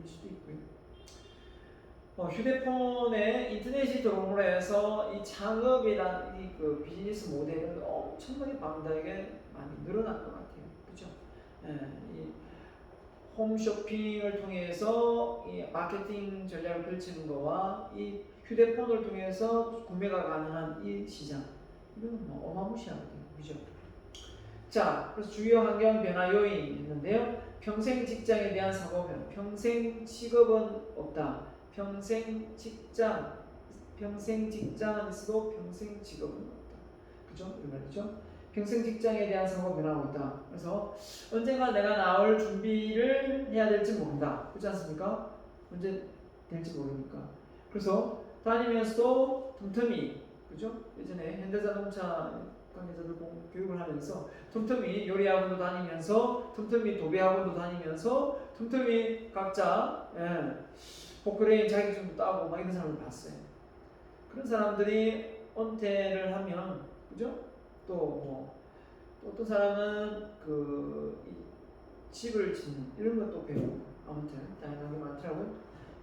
수도 있고요. 휴대폰에 인터넷이 들어옴으로 해서 이 창업이란 그 비즈니스 모델은 엄청나게 방대하게 많이 늘어난 것 같아요. 그렇죠? 예, 이 홈쇼핑을 통해서 이 마케팅 전략을 펼치는 거와 이 휴대폰을 통해서 구매가 가능한 이 시장 이건 뭐 어마무시하거든요. 그죠? 자, 그래서 주요 환경 변화 요인이 있는데요. 평생 직장에 대한 사고 변화. 평생 직업은 없다. 평생 직장은 있어도 평생 직업은 없다. 그죠? 이 말이죠. 평생 직장에 대한 사고 변화가 있다. 그래서 언젠가 내가 나올 준비를 해야 될지 모른다. 그렇지 않습니까? 언제 될지 모르니까. 그래서 다니면서도 틈틈이, 그죠? 예전에 현대자동차 관계자들 교육을 하면서 틈틈이 요리학원도 다니면서 틈틈이 도배학원도 다니면서 틈틈이 각자 포크레인 자격증도 따고 막 이런 사람을 봤어요. 그런 사람들이 은퇴를 하면 그죠? 또 어떤 사람은 집을 짓는 이런 것도 배우고 아무튼 다양하게 많더라고요.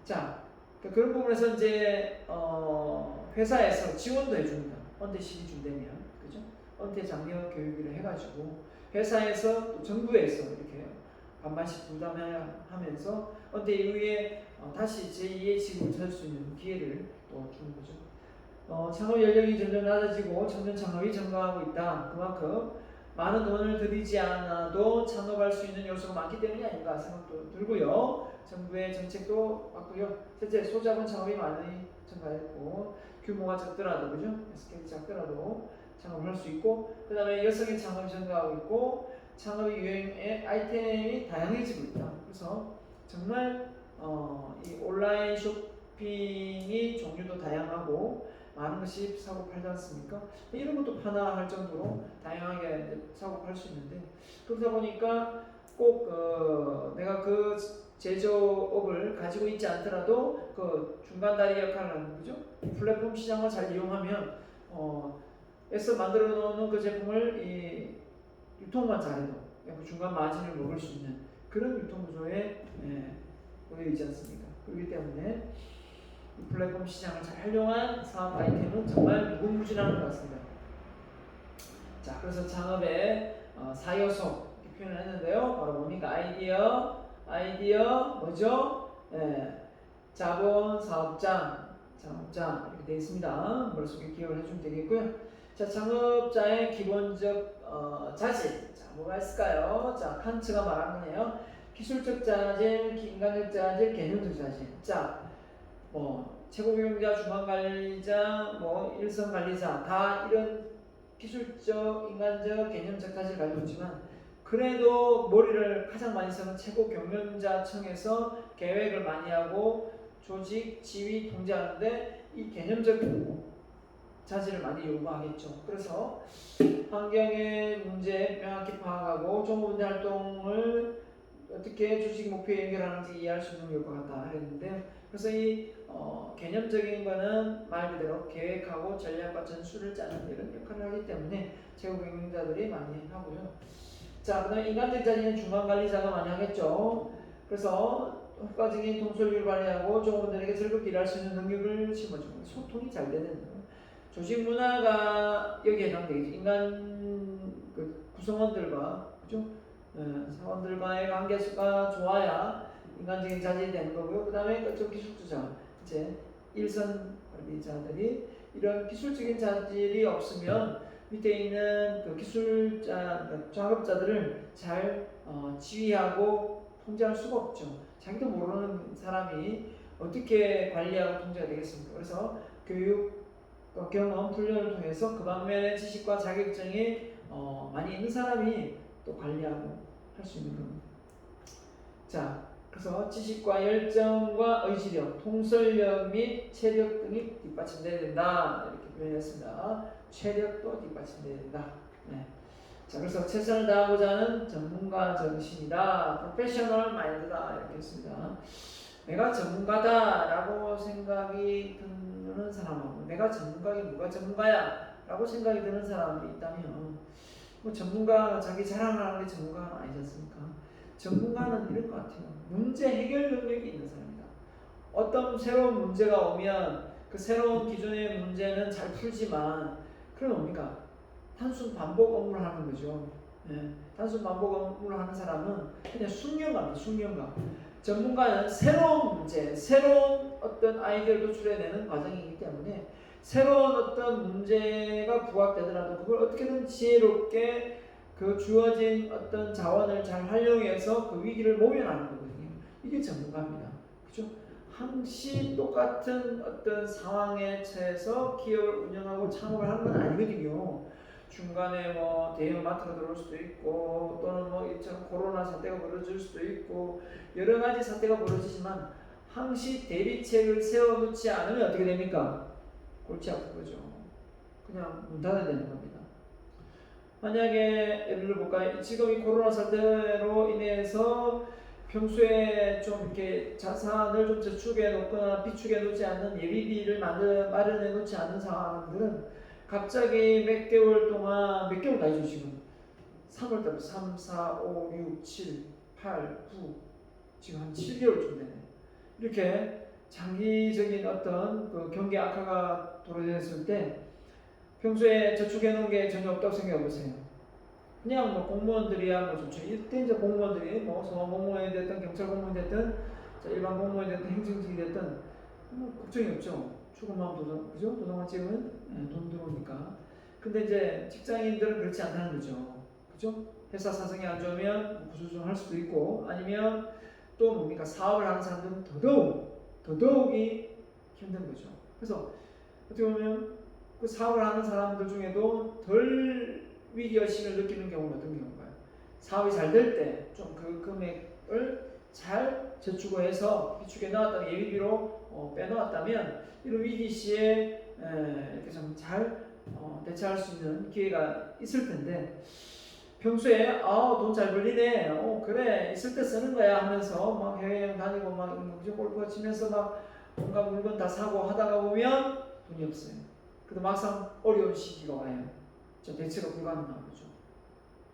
자, 그러니까 그런 부분에서 이제 회사에서 지원도 해줍니다. 은퇴 시기쯤 되면 그죠? 은퇴 장려 교육을 해가지고 회사에서 또 정부에서 이렇게 반반씩 부담하면서 은퇴 이후에 다시 제2의 직업을 찾을 수 있는 기회를 또 주는 거죠. 창업 연령이 점점 낮아지고 청년 창업이 증가하고 있다. 그만큼 많은 돈을 들이지 않아도 창업할 수 있는 요소가 많기 때문이 아닌가 생각도 들고요. 정부의 정책도 바꾸요. 실제 소자본 창업이 많이 증가했고 규모가 작더라도 그죠? 스케일이 작더라도 창업을 할 수 있고 그 다음에 여성의 창업이 증가하고 있고 창업의 유행의 아이템이 다양해지고 있다. 그래서 정말 이 온라인 쇼핑이 종류도 다양하고 많은 것이 사고 팔지 않습니까? 이런 것도 파나 할 정도로 다양하게 사고 팔 수 있는데 그러다 보니까 꼭 내가 그 제조업을 가지고 있지 않더라도 그 중간다리 역할을 하는 거죠. 플랫폼 시장을 잘 이용하면 애써 만들어 놓는 그 제품을 이 유통만 잘해도 그 중간 마진을 먹을 수 있는 그런 유통 구조에 놓여 있지 않습니까? 그렇기 때문에 플랫폼 시장을 잘 활용한 사업 아이템은 정말 무궁무진한 것 같습니다. 자, 그래서 창업의 4요소 이렇게 표현을 했는데요. 바로 뭡니까? 아이디어 뭐죠? 자본, 사업장 이렇게 되어 있습니다. 머릿속에 기억을 해주면 되겠고요. 자, 창업자의 기본적 자질. 자, 뭐가 있을까요? 자, 칸츠가 말한 거네요. 기술적 자질, 인간적 자질, 개념적 자질. 자, 최고경영자, 중앙관리자, 일선관리자 다 이런 기술적, 인간적, 개념적 자질을 가지고 있지만 그래도 머리를 가장 많이 쓰는 최고경영자층에서 계획을 많이 하고 조직, 지휘, 통제하는데 이 개념적 자질을 많이 요구하겠죠. 그래서 환경의 문제 명확히 파악하고 종업원대 활동을 어떻게 조직 목표에 연결하는지 이해할 수 있는 것과 같다 했는데 그래서 이 개념적인 거는 말 그대로 계획하고 전략과 전술을 짜는 이런 역할을 하기 때문에 최고경영자들이 많이 하고요. 자, 그 다음에 인간적 자리는 중간관리자가 많이 하겠죠. 그래서 효과적인 통솔율을 관리하고 종업원들에게 즐겁게 일할 수 있는 능력을 심어주고 소통이 잘 되는 조직 문화가 여기에 해당되겠죠. 인간 구성원들과 그죠? 사원들과의 관계가 좋아야 인간적인 자질이 되는 거고요. 그 다음에 끝으로 기술주자, 이제 일선 관리자들이 이런 기술적인 자질이 없으면 밑에 있는 그 기술자, 작업자들을 잘 지휘하고 통제할 수가 없죠. 자기도 모르는 사람이 어떻게 관리하고 통제가 되겠습니까? 그래서 교육, 경험, 훈련을 통해서 그 방면의 지식과 자격증이 많이 있는 사람이 또 관리하고 할 수 있는 겁니다. 자, 그래서 지식과 열정과 의지력, 통솔력 및 체력 등이 뒷받침돼야 된다. 이렇게 표현했습니다. 체력도 뒷받침돼야 된다. 네. 자, 그래서 최선을 다하고자 하는 전문가 정신이다. 프로페셔널 마인드다. 이렇게 했습니다. 내가 전문가다라고 생각이 드는 사람하고 내가 전문가이 누가 전문가야? 라고 생각이 드는 사람이 있다면 뭐 전문가 자기 자랑을 하는 게 전문가는 아니지 않습니까? 전문가는 이럴 것 같아요. 문제 해결 능력이 있는 사람이다. 어떤 새로운 문제가 오면 그 새로운 기존의 문제는 잘 풀지만 그건 뭡니까? 단순 반복 업무를 하는 거죠. 예, 단순 반복 업무를 하는 사람은 그냥 숙련감이에요. 숙련감. 전문가는 새로운 문제, 새로운 어떤 아이디어를 도출해내는 과정이기 때문에 새로운 어떤 문제가 부각되더라도 그걸 어떻게든 지혜롭게 그 주어진 어떤 자원을 잘 활용해서 그 위기를 모면하는 거거든요. 이게 전문가입니다. 그죠? 항시 똑같은 어떤 상황에 처해서 기업을 운영하고 창업을 하는 건 아니거든요. 중간에 뭐 대형마트가 들어올 수도 있고 또는 뭐 이처럼 코로나 사태가 벌어질 수도 있고 여러 가지 사태가 벌어지지만 항시 대비책을 세워놓지 않으면 어떻게 됩니까? 골치 아픈 거죠. 그냥 문 닫아야 되는 겁니다. 만약에 예를 들어볼까요? 지금 이 코로나 사태로 인해서 평소에 좀 이렇게 자산을 좀 저축해 놓거나 비축해 놓지 않는 예비비를 마련해 놓지 않는 상황들은 갑자기 몇 개월 동안 몇 개월 나이죠 지금 3월달부터 3, 4, 5, 6, 7, 8, 9 지금 한 7개월쯤 되네. 이렇게 장기적인 어떤 그 경기 악화가 도래했을 때 평소에 저축해 놓은 게 전혀 없다고 생각해 보세요. 그냥 뭐 공무원들이야 뭐 좋죠. 이때 이제 공무원들이 뭐 소방 공무원이 됐든 경찰 공무원이 됐든 일반 공무원이 됐든 행정직이 됐든 뭐 걱정이 없죠. 출근만 도장, 그죠? 도장만 찍으면 돈 들어오니까. 근데 이제 직장인들은 그렇지 않다는 거죠. 그죠? 회사 사정이 안 좋으면 구조조정 할 수도 있고 아니면 또 뭡니까? 사업을 하는 사람들은 더더욱이 힘든 거죠. 그래서 어떻게 보면 그 사업을 하는 사람들 중에도 덜 위기의식을 느끼는 경우는 어떤 경우인가요? 사업이 잘 될 때 좀 그 금액을 잘 저축을 해서 비축해 넣었다면 예비비로 빼놓았다면 이런 위기 시에 이렇게 좀 잘 대처할 수 있는 기회가 있을 텐데 평소에 돈 잘 벌리네 그래 있을 때 쓰는 거야 하면서 막 해외여행 다니고 막 골프 치면서 막 온갖 물건 다 사고 하다가 보면 돈이 없어요. 그래도 막상 어려운 시기가 와요. 저 대체가 불가능한 거죠.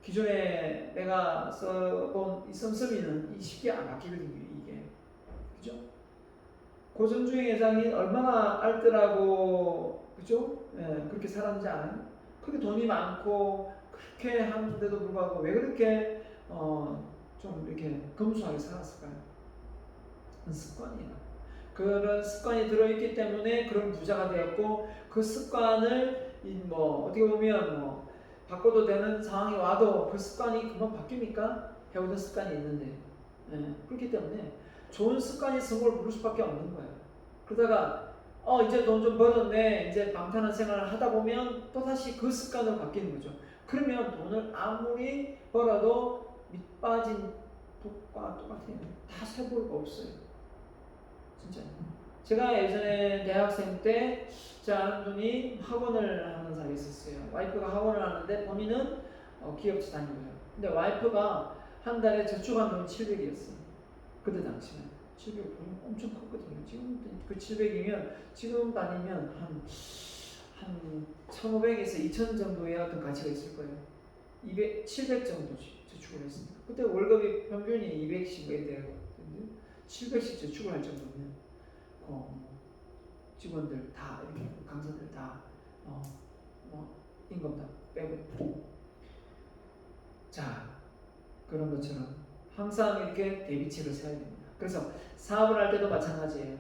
기존에 내가 써본 이 씀씀이는 이 쉽게 안 바뀌거든요, 이게. 그죠? 고전주의 회장이 얼마나 알뜰하고, 그죠? 그렇게 살았는지 알아요? 그렇게 돈이 많고, 그렇게 하는데도 불구하고, 왜 그렇게, 좀 이렇게 검소하게 살았을까요? 그건 습관이에요. 그런 습관이 들어있기 때문에 그런 부자가 되었고, 그 습관을, 어떻게 보면, 바꿔도 되는 상황이 와도 그 습관이 금방 바뀝니까? 해오던 습관이 있는데. 그렇기 때문에 좋은 습관이 성공을 부를 수밖에 없는 거예요. 그러다가 이제 돈 좀 벌었네. 이제 방탄한 생활을 하다 보면 또다시 그 습관으로 바뀌는 거죠. 그러면 돈을 아무리 벌어도 밑빠진 독과 똑같아요. 다 세볼 거 없어요. 진짜. 제가 예전에 대학생 때 제 아는 분이 학원을 하는 사람이 있었어요. 와이프가 학원을 하는데 본인은 기업체 다니고요. 근데 와이프가 한 달에 저축한 돈이 700이었어요. 그때 당시는 700이 엄청 컸거든요. 지금 그 700이면 지금 다니면 한 1,500에서 2,000 정도의 어떤 가치가 있을 거예요. 700 정도 저축을 했습니다. 그때 월급이 평균이 200씩 돼요. 700씩 저축을 할 정도면 직원들 다 이렇게 강사들 다 임금 다 빼고 자 그런 것처럼 항상 이렇게 대비책을 세워야 됩니다. 그래서 사업을 할 때도 마찬가지예요.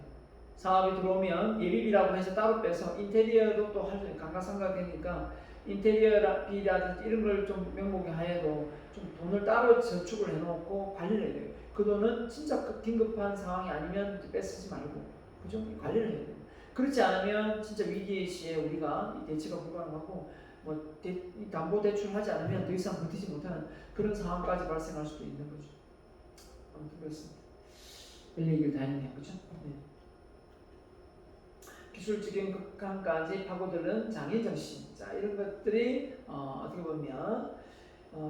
사업이 들어오면 예비비라고 해서 따로 빼서 인테리어도 또 할 수 있는 감가상각되니까 인테리어비라든지 이런 걸 좀 명목에 하에도 좀 돈을 따로 저축을 해놓고 관리를 해야 돼요. 그 돈은 진짜 긴급한 상황이 아니면 뺏쓰지 말고 그죠? 관리를 해야 돼요. 그렇지 않으면 진짜 위기의 시에 우리가 이 대치가 불가능하고 뭐 담보 대출하지 않으면 더 이상 버티지 못하는 그런 상황까지 발생할 수도 있는 거죠. 아무튼 그렇습니다. 별 얘기를 다 했네요, 그죠? 네. 기술적인 극한까지 파고드는 장애정신. 자, 이런 것들이 어떻게 보면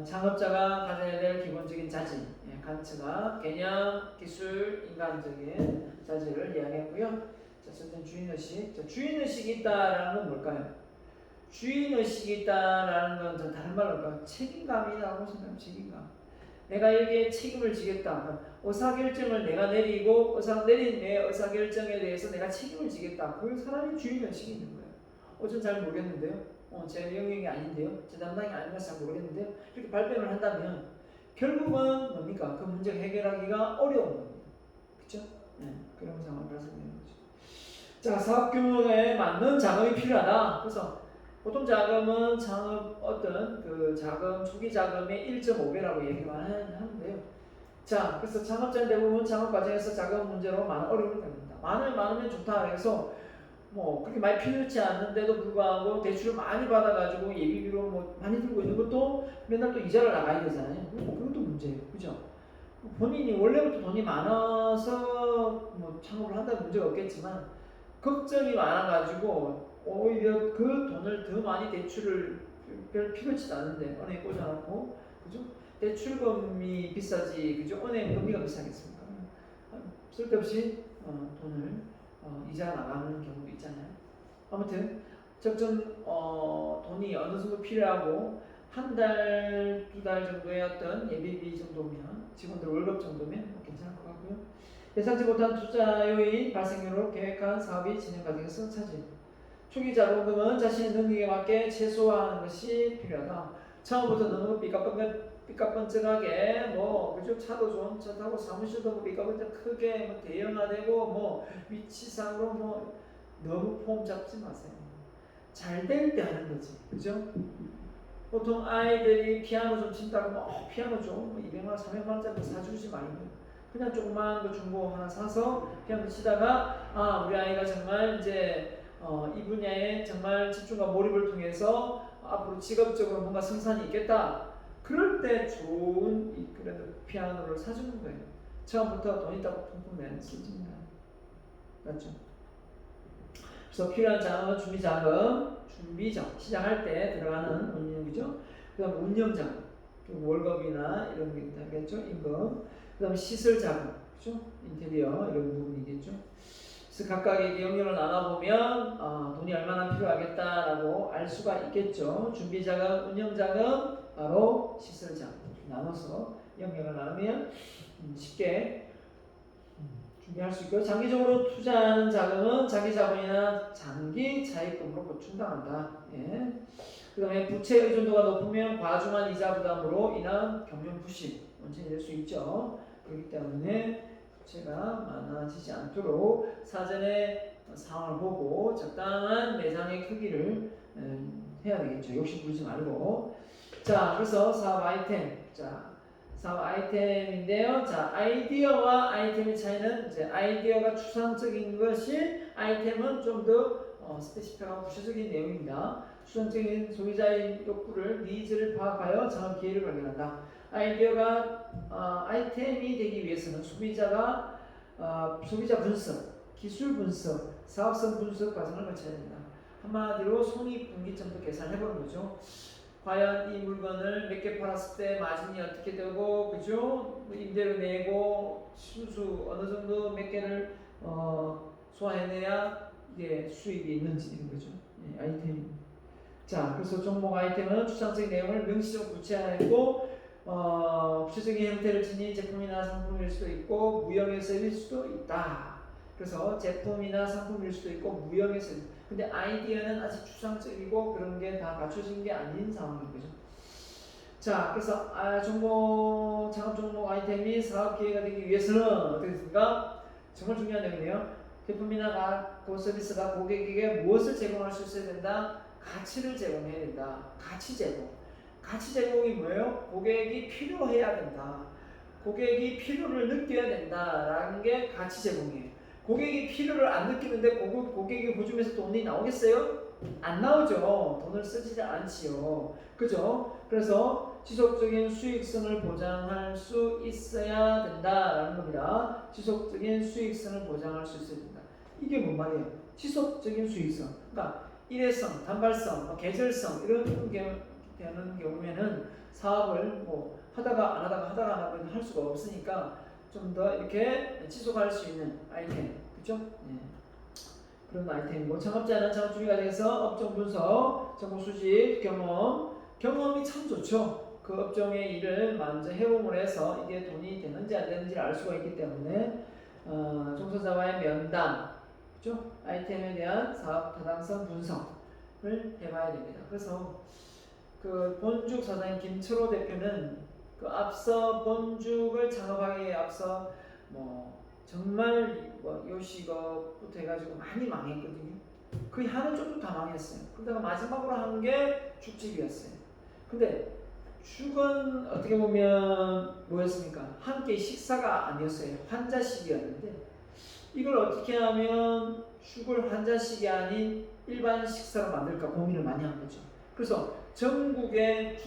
창업자가 가져야 될 기본적인 자질, 가치가 개념, 기술, 인간적인 자질을 이야기했고요. 자, 첫째 주인의식. 자, 주인의식이 있다라는 건 뭘까요? 주인의식이 있다라는 건 전 다른 말로 할까요? 책임감이라고 생각하면 책임감. 내가 여기에 책임을 지겠다. 의사결정을 내가 내리고 내린 내 의사결정에 대해서 내가 책임을 지겠다. 그 사람이 주인의식이 있는 거예요. 전 잘 모르겠는데요. 제 영역이 아닌데요. 제 담당이 아니라서 잘 모르겠는데요. 이렇게 발뺌을 한다면 결국은 뭡니까? 그 문제 해결하기가 어려운 겁니다. 그렇죠? 네, 그런 상황이 발생되는 거죠. 자, 사업 규모에 맞는 자금이 필요하다. 그래서 보통 자금은 창업 어떤 그 자금 초기 자금의 1.5배라고 얘기를 하는데요. 자, 그래서 창업자는 대부분 창업 과정에서 자금 문제로 많은 어려움을 겪는다. 많으면 좋다 해서 뭐 그렇게 많이 필요치 않는데도 불구하고 대출을 많이 받아가지고 예비비로 뭐 많이 들고 있는 것도 맨날 또 이자를 나가야 되잖아요. 그것도 문제예요, 그죠? 본인이 원래부터 돈이 많아서 뭐 창업을 한다는 문제가 없겠지만 걱정이 많아가지고 오히려 그 돈을 더 많이 대출을 별 필요치도 않은데 은행에 꽂아놓고 그죠? 대출금이 비싸지 그죠? 은행 금리가 비싸겠습니까? 쓸데없이 돈을 이자 나가는 경우도 있잖아요. 아무튼 적정 돈이 어느 정도 필요하고 한 달, 두 달 정도의 어떤 예비비 정도면 직원들 월급 정도면 괜찮을 것 같고요. 예상치 못한 투자 요인 발생률로 계획한 사업이 진행 과정에서 차지. 초기 자본금은 자신의 능력에 맞게 최소화하는 것이 필요하다. 처음부터 너무 삐까뻔쩍하게 그죠? 차도 좋은 차 타고 사무실도 삐까뻔쩍 크게 대형화되고 위치상으로 너무 폼 잡지 마세요. 잘 될 때 하는 거지, 그죠? 보통 아이들이 피아노 좀 친다고 피아노 좀 200만 원, 300만 원짜리 사주지 말고 그냥 조그만 거 중고 하나 사서 피아노 치다가 우리 아이가 정말 이제 이 분야에 정말 집중과 몰입을 통해서 앞으로 직업적으로 뭔가 승산이 있겠다. 그럴 때 좋은 그래도 피아노를 사주는 거예요. 처음부터 돈 있다고 펑펑 내는 쓰지는 않아요. 맞죠? 그래서 필요한 자금은 준비자금, 시작할 때 들어가는 운영이죠. 그 다음 운영자금, 월급이나 이런 게 되겠죠. 임금. 그 다음에 시설자금, 그죠? 인테리어 이런 부분이겠죠. 그래서 각각의 영역을 나눠보면 돈이 얼마나 필요하겠다라고 알 수가 있겠죠. 준비자금, 운영자금, 바로 시설자금 나눠서 영역을 나누면 쉽게 준비할 수 있고, 장기적으로 투자하는 자금은 자기 자본이나 장기 차익금으로 보충당한다. 예. 그 다음에 부채 의존도가 높으면 과중한 이자 부담으로 인한 경영 부실 원천이 될 수 있죠. 그렇기 때문에 부채가 많아지지 않도록 사전에 상황을 보고 적당한 매장의 크기를 해야 되겠죠. 욕심 부리지 말고. 자, 그래서 사업 아이템. 사업 아이템인데요. 자, 아이디어와 아이템의 차이는 이제 아이디어가 추상적인 것이 아이템은 좀 더 스페시픽하고 구체적인 내용입니다. 추상적인 소비자의 욕구를, 니즈를 파악하여 창업 기회를 발견한다. 아이디어가 아이템이 되기 위해서는 소비자 분석, 기술 분석, 사업성 분석 과정을 거쳐야 됩니다. 한마디로 손익분기점도 계산해보는 거죠. 과연 이 물건을 몇 개 팔았을 때 마진이 어떻게 되고, 그죠? 임대료 내고, 수수 어느 정도 몇 개를 소화해내야 이게 수익이 있는지 이런 거죠. 예, 아이템. 자, 그래서 종목 아이템은 추상적인 내용을 명시적으로 구체화했고, 구체적인 형태를 지닌 제품이나 상품일 수도 있고, 무형의 서비스일 수도 있다. 그래서 제품이나 상품일 수도 있고, 무형의 서비스. 근데 아이디어는 아직 추상적이고 그런 게 다 갖춰진 게 아닌 상황인 거죠. 자, 그래서 종목 창업 종목 아이템이 사업 기회가 되기 위해서는 어떻게 됐습니까? 정말 중요한 내용이네요. 제품이나 서비스가 고객에게 무엇을 제공할 수 있어야 된다? 가치를 제공해야 된다. 가치 제공. 가치 제공이 뭐예요? 고객이 필요해야 된다. 고객이 필요를 느껴야 된다라는 게 가치 제공이에요. 고객이 필요를 안 느끼는데 고객이 보증에서 돈이 나오겠어요? 안 나오죠. 돈을 쓰지 않지요. 그죠? 그래서 지속적인 수익성을 보장할 수 있어야 된다라는 겁니다. 지속적인 수익성을 보장할 수 있어야 된다. 이게 뭔 말이에요? 지속적인 수익성. 그러니까 일회성, 단발성, 계절성 이런 게 되는 경우에는 사업을 뭐 하다가 안 하고 할 수가 없으니까 좀 더 이렇게 지속할 수 있는 아이템, 그렇죠? 네. 그런 아이템이고 창업자는 창업 준비 과정에서 업종 분석, 정보 수집, 경험이 참 좋죠. 그 업종의 일을 먼저 해봄을 해서 이게 돈이 되는지 안 되는지를 알 수가 있기 때문에 종사자와의 면담, 그렇죠? 아이템에 대한 사업 타당성 분석을 해봐야 됩니다. 그래서 그 본죽 사장인 김철호 대표는 그 앞서 본죽을 창업하기에 앞서 뭐 정말 뭐 요식업부터 해가지고 많이 망했거든요. 거의 하는 쪽도 다 망했어요. 그러다가 마지막으로 한 게 죽집이었어요. 근데 죽은 어떻게 보면 뭐였습니까? 함께 식사가 아니었어요. 환자식이었는데 이걸 어떻게 하면 죽을 환자식이 아닌 일반 식사로 만들까 고민을 많이 한 거죠. 그래서 전국에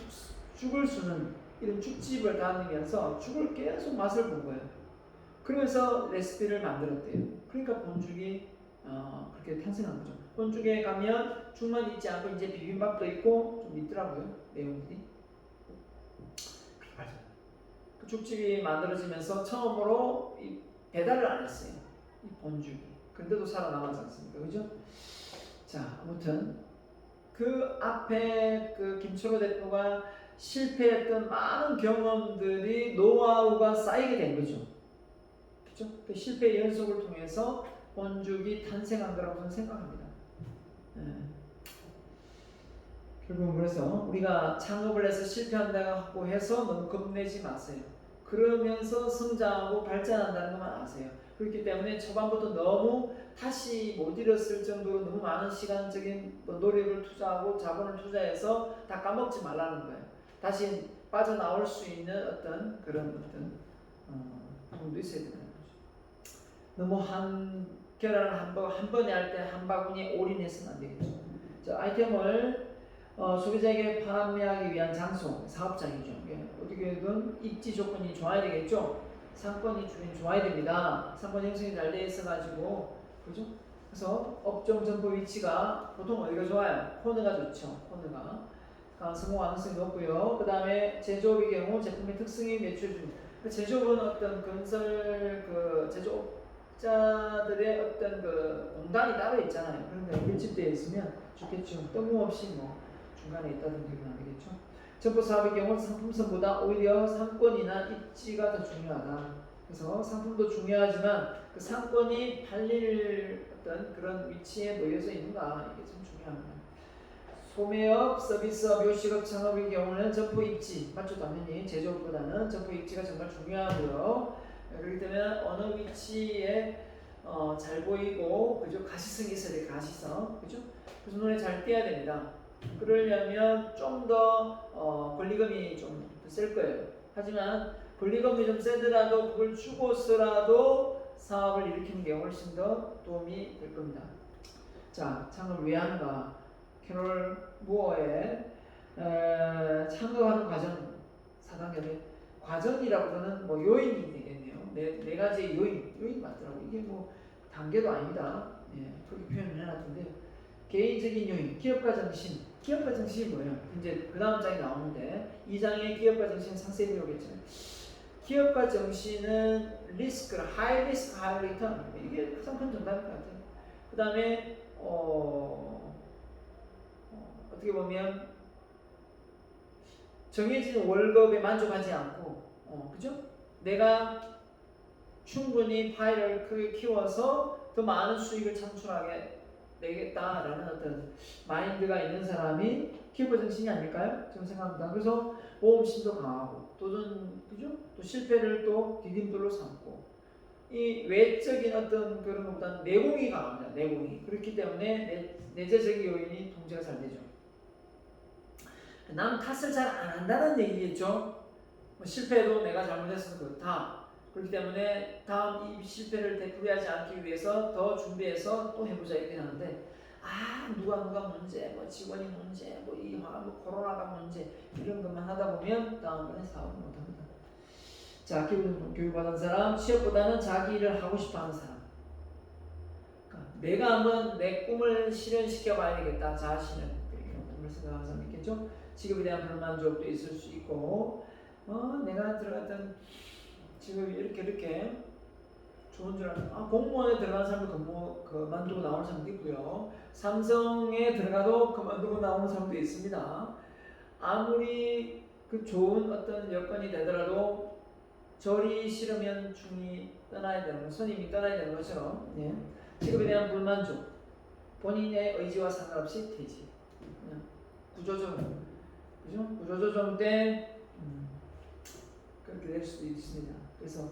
죽을 수는 이런 죽집을 다니면서 죽을 계속 맛을 본 거예요. 그러면서 레시피를 만들었대요. 그러니까 본죽이 그렇게 탄생한 거죠. 본죽에 가면 죽만 있지 않고 이제 비빔밥도 있고 좀 있더라고요. 내용들이. 그 죽집이 만들어지면서 처음으로 이 배달을 안 했어요. 이 본죽이. 근데도 살아남았지 않습니까? 그죠? 자, 아무튼 그 앞에 그 김철호 대표가 실패했던 많은 경험들이 노하우가 쌓이게 된 거죠. 그렇죠? 그 실패 연속을 통해서 본죽이 탄생한 거라고 저는 생각합니다. 결국은 그래서 우리가 창업을 해서 실패한다고 해서 너무 겁내지 마세요. 그러면서 성장하고 발전한다는 것만 아세요. 그렇기 때문에 초반부터 너무 다시 못 일었을 정도로 너무 많은 시간적인 노력을 투자하고 자본을 투자해서 다 까먹지 말라는 거예요. 다시 빠져나올 수 있는 어떤 그런 부분도 있어야 되는 거죠. 너무 계란을 한 번에 할 때 한 바구니에 올인해서는 안 되겠죠. 아이템을 소비자에게 판매하기 위한 장소, 사업장이죠. 어떻게든 입지 조건이 좋아야 되겠죠. 상권이 좋아야 됩니다. 상권 형성이 잘 돼 있어가지고, 그죠? 그래서 업종 점포 위치가 보통 어디가 좋아요? 코너가 좋죠. 코너가 성공 가능성이 높고요. 그 다음에 제조업의 경우 제품의 특성이 매출 중. 제조업은 어떤 건설 제조업자들의 어떤 그 공단이 따로 있잖아요. 그런데 밀집되어 있으면 좋겠죠. 뜬금없이 뭐 중간에 있다든지 그러면 안 되겠죠. 점포 사업의 경우 상품성보다 오히려 상권이나 입지가 더 중요하다. 그래서 상품도 중요하지만 그 상권이 팔릴 어떤 그런 위치에 놓여져 있는가 이게 참 중요합니다. 소매업, 서비스업, 요식업, 창업의 경우는 점포 입지 맞죠? 당연히 제조업보다는 점포 입지가 정말 중요하고요. 그렇기 때문에 어느 위치에 잘 보이고 그죠? 가시성이 있어야 돼. 가시성 그죠? 그래서 눈에 잘 띄어야 됩니다. 그러려면 좀 더 권리금이 좀 셀 거예요. 하지만 권리금이 좀 세더라도 그걸 주고서라도 사업을 일으키는 게 훨씬 더 도움이 될 겁니다. 자, 창업을 왜 하는가? 캐롤 무어의 창업하는 과정 4단계의 과정이라고 저는 뭐 요인이 되겠네요. 네 가지의 요인 맞더라고요. 이게 뭐 단계도 아닙니다. 예, 그렇게 표현을 해놨던데 개인적인 요인, 기업가 정신. 기업가 정신이 뭐예요? 이제 그 다음 장이 나오는데 이 장의 기업가 정신 상세히 배우겠잖아요. 기업가 정신은 리스크, 하이 리스크, 하이 리턴 이게 가장 큰 정답일 것 같아요. 그 다음에 어떻게 보면 정해진 월급에 만족하지 않고 그죠? 내가 충분히 파일을 크게 키워서 더 많은 수익을 창출하게 내겠다라는 어떤 마인드가 있는 사람이 기업가 정신이 아닐까요? 저는 생각합니다. 그래서 모험심도 강하고 도전, 그죠? 또 실패를 또 디딤돌로 삼고, 이 외적인 어떤 그런 것보다는 내공이 강합니다. 내공이. 그렇기 때문에 내재적인 요인이 통제가 잘 되죠. 남 탓을 잘 안 한다는 얘기겠죠. 뭐 실패도 내가 잘못해서 그렇다. 그렇기 때문에 다음 이 실패를 되풀이하지 않기 위해서 더 준비해서 또 해보자 이렇게 하는데, 누가 문제, 뭐 직원이 문제, 뭐 코로나가 문제 이런 것만 하다 보면 다음번에 사업을 못합니다. 자, 기본 교육받은 사람, 취업보다는 자기 일을 하고 싶어하는 사람. 그러니까 내가 한번 내 꿈을 실현시켜 봐야 되겠다. 자신은 이런 꿈을 생각하는 사람 있겠죠. 직업에 대한 불만족도 있을 수 있고, 내가 들어갔던 직업이 이렇게 좋은 줄 알았는데, 공무원에 들어간 사람도 그만두고 나오는 사람도 있고요. 삼성에 들어가도 그만두고 나오는 사람도 있습니다. 아무리 그 좋은 어떤 여건이 되더라도 절이 싫으면 중이 떠나야 되는, 선임이 떠나야 되는 것처럼, 예. 직업에 대한 불만족, 본인의 의지와 상관없이 퇴직. 구조조정, 그죠? 구조조정 때 그렇게 될 수도 있습니다. 그래서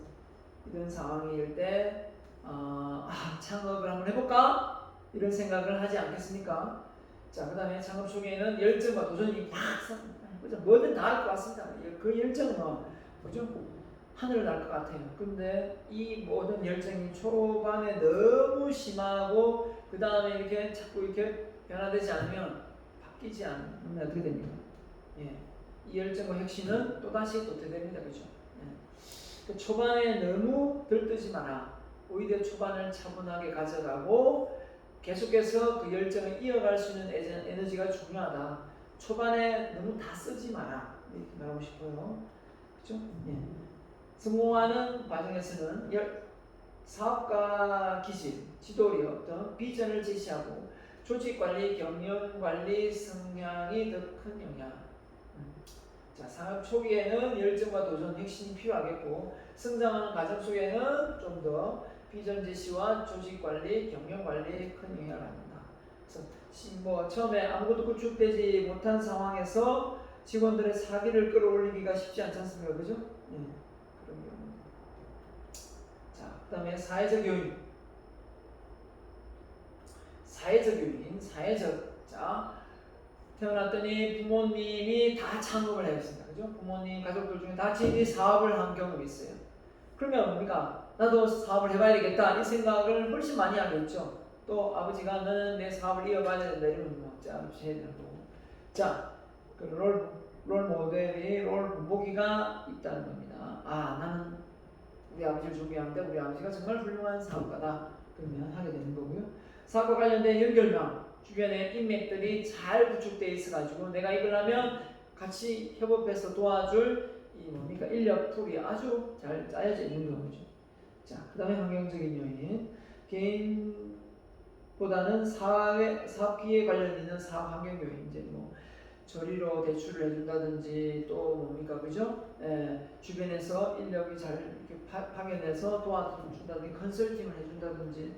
이런 상황일 때 창업을 한번 해볼까? 이런 생각을 하지 않겠습니까? 자, 그 다음에 창업 초기에는 열정과 도전이 그죠? 뭐든 다 할 것 같습니다. 그 열정은 그죠? 하늘을 날 것 같아요. 근데 이 모든 열정이 초반에 너무 심하고 그 다음에 이렇게 자꾸 이렇게 변화되지 않으면 바뀌지 않으면 어떻게 됩니까? 예. 이 열정과 혁신은 또다시 도태됩니다. 그죠? 예. 초반에 너무 들뜨지 마라. 오히려 초반을 차분하게 가져가고 계속해서 그 열정을 이어갈 수 있는 에너지가 중요하다. 초반에 너무 다 쓰지 마라. 이렇게 말하고 싶어요. 그죠? 예. 성공하는 과정에서는 사업가 기질, 지도리 어떤 비전을 제시하고 조직관리, 경영관리 성향이 더 큰 영향. 자, 상업 초기에는 열정과 도전, 혁신이 필요하겠고 성장하는 과정 속에는 좀 더 비전 제시와 조직관리, 경영관리에 큰 영향을 받는다. 그래서 처음에 아무것도 구축되지 못한 상황에서 직원들의 사기를 끌어올리기가 쉽지 않지 않습니까? 그죠? 네. 그런 경우입니다. 자, 그 다음에 사회적 요인. 자, 태어났더니 부모님이 다 창업을 했습니다. 그죠? 부모님, 가족들 중에 다 자기 사업을 한 경험이 있어요. 그러면 뭡니까? 나도 사업을 해봐야 되겠다. 이 생각을 훨씬 많이 하겠죠. 또 아버지가 너는 내 사업을 이어가야 된다. 이러면 해야 되고. 자, 그 롤 모델이, 롤 본보기가 있다는 겁니다. 나는 우리 아버지를 존경하는데 우리 아버지가 정말 훌륭한 사업가다. 그러면 하게 되는 거고요. 사업과 관련된 연결망, 주변에 인맥들이 잘 구축되어 있어가지고 내가 이걸 하면 같이 협업해서 도와줄 인력 툴이 아주 잘 짜여져 있는 경우죠. 자, 그 다음에 환경적인 요인, 개인보다는 사업기에 관련 있는 사업 환경 요인, 이제 저리로 대출을 해준다든지 또 뭡니까, 그죠? 주변에서 인력이 잘 이렇게 파견해서 도와준다든지 컨설팅을 해준다든지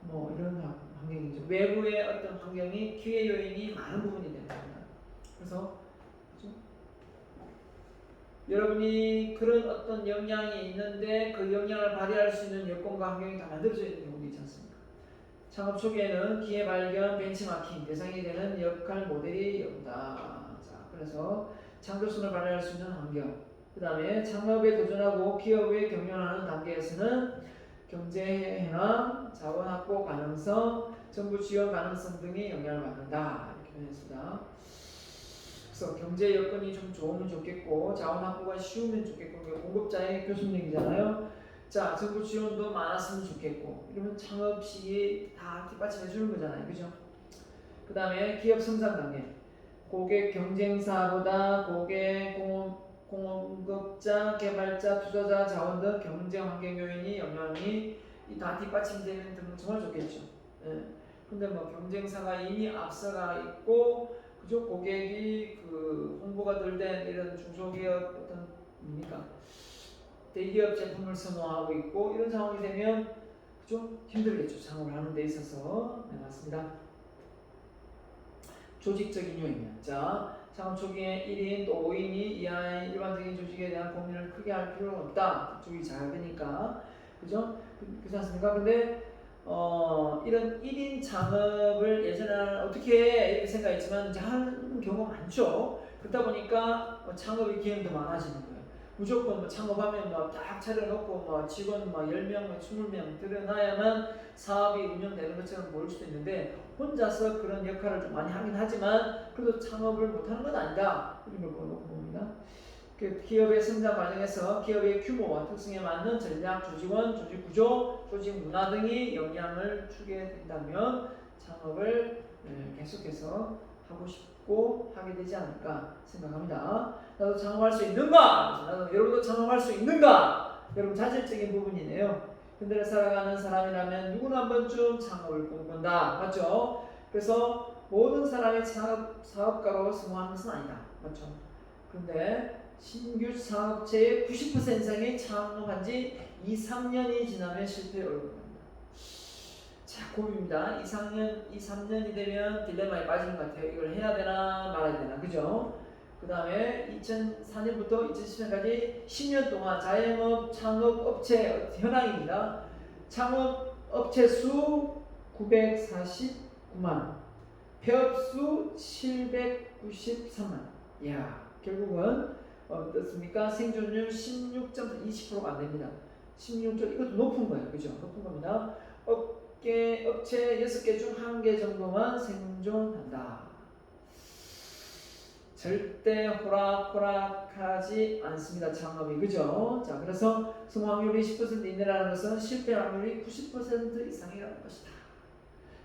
이런 환경이죠. 외부의 어떤 환경이 기회 요인이 많은 부분이 됩니다. 그래서 그렇죠? 여러분이 그런 어떤 역량이 있는데 그 역량을 발휘할 수 있는 여건과 환경이 다 만들어져 있는 경우도 있지 않습니까? 창업 초기에는 기회 발견, 벤치마킹, 대상이 되는 역할 모델이 없다. 자, 그래서 창조성을 발휘할 수 있는 환경. 그 다음에 창업에 도전하고 기업에 경영하는 단계에서는 경제 현황, 자원 확보 가능성, 정부 지원 가능성 등이 영향을 받는다. 이렇게 표현했습니다. 그래서 경제 여건이 좀 좋으면 좋겠고 자원 확보가 쉬우면 좋겠고 공급자의 교섭력이잖아요. 자, 정부 지원도 많았으면 좋겠고 이러면 창업 시기 다 뒷받침해 주는 거잖아요. 그죠? 그 다음에 기업 성장 단계. 고객 경쟁사보다 고객, 공급자, 개발자, 투자자, 자원 등 경쟁 환경 요인이 영향이 다 뒷받침되면 정말 좋겠죠. 근데 경쟁사가 이미 앞서가 있고, 그죠? 고객이 홍보가 덜 된 이런 중소기업 어떤 대기업 제품을 선호하고 있고 이런 상황이 되면 그죠? 힘들겠죠. 창업을 하는 데 있어서. 네, 맞습니다. 조직적인 요인이요. 자, 창업 초기에 1인 또 5인이 이하의 일반적인 조직에 대한 고민을 크게 할 필요는 없다. 조직이 작으니까. 그죠? 그렇지 않습니까? 근데 이런 1인 창업을 예전에는 어떻게 해? 이렇게 생각했지만 이제 하는 경우가 많죠. 그러다 보니까 창업의 기회도 많아지는 거예요. 무조건 창업하면 딱 차려놓고 직원 10명, 20명 들여놔야만 사업이 운영되는 것처럼 보일 수도 있는데 혼자서 그런 역할을 좀 많이 하긴 하지만 그래도 창업을 못하는 건 아니다. 이런 걸 보는 겁니다. 기업의 성장 과정에서 기업의 규모와 특성에 맞는 전략, 조직원, 조직 구조, 조직 문화 등이 영향을 주게 된다면 창업을 계속해서 하고 싶고 하게 되지 않을까 생각합니다. 나도 창업할 수 있는가? 여러분도 창업할 수 있는가? 여러분 자질적인 부분이네요. 현대를 살아가는 사람이라면 누구나 한 번쯤 창업을 꿈꾼다. 맞죠? 그래서 모든 사람이 사업가로 성공하는 것은 아니다. 맞죠? 그런데 신규 사업체의 90% 이상이 창업한 지 2, 3년이 지나면 실패에 얼굴합니다. 자, 고민입니다. 2, 3년이 되면 딜레마에 빠지는 것 같아요. 이걸 해야 되나 말아야 되나. 그죠? 그 다음에 2004년부터 2010년까지 10년 동안 자영업 창업업체 현황입니다. 창업업체 수 949만, 폐업수 793만. 이야, 결국은 어떻습니까? 생존율 16.20%가 안 됩니다. 16점, 이것도 높은 거예요. 그죠? 높은 겁니다. 업체 6개 중 1개 정도만 생존한다. 절대 호락호락하지 않습니다. 창업이. 그죠? 자, 그래서 성공 확률이 10% 이내라는 것은 실패 확률이 90% 이상이라는 것이다.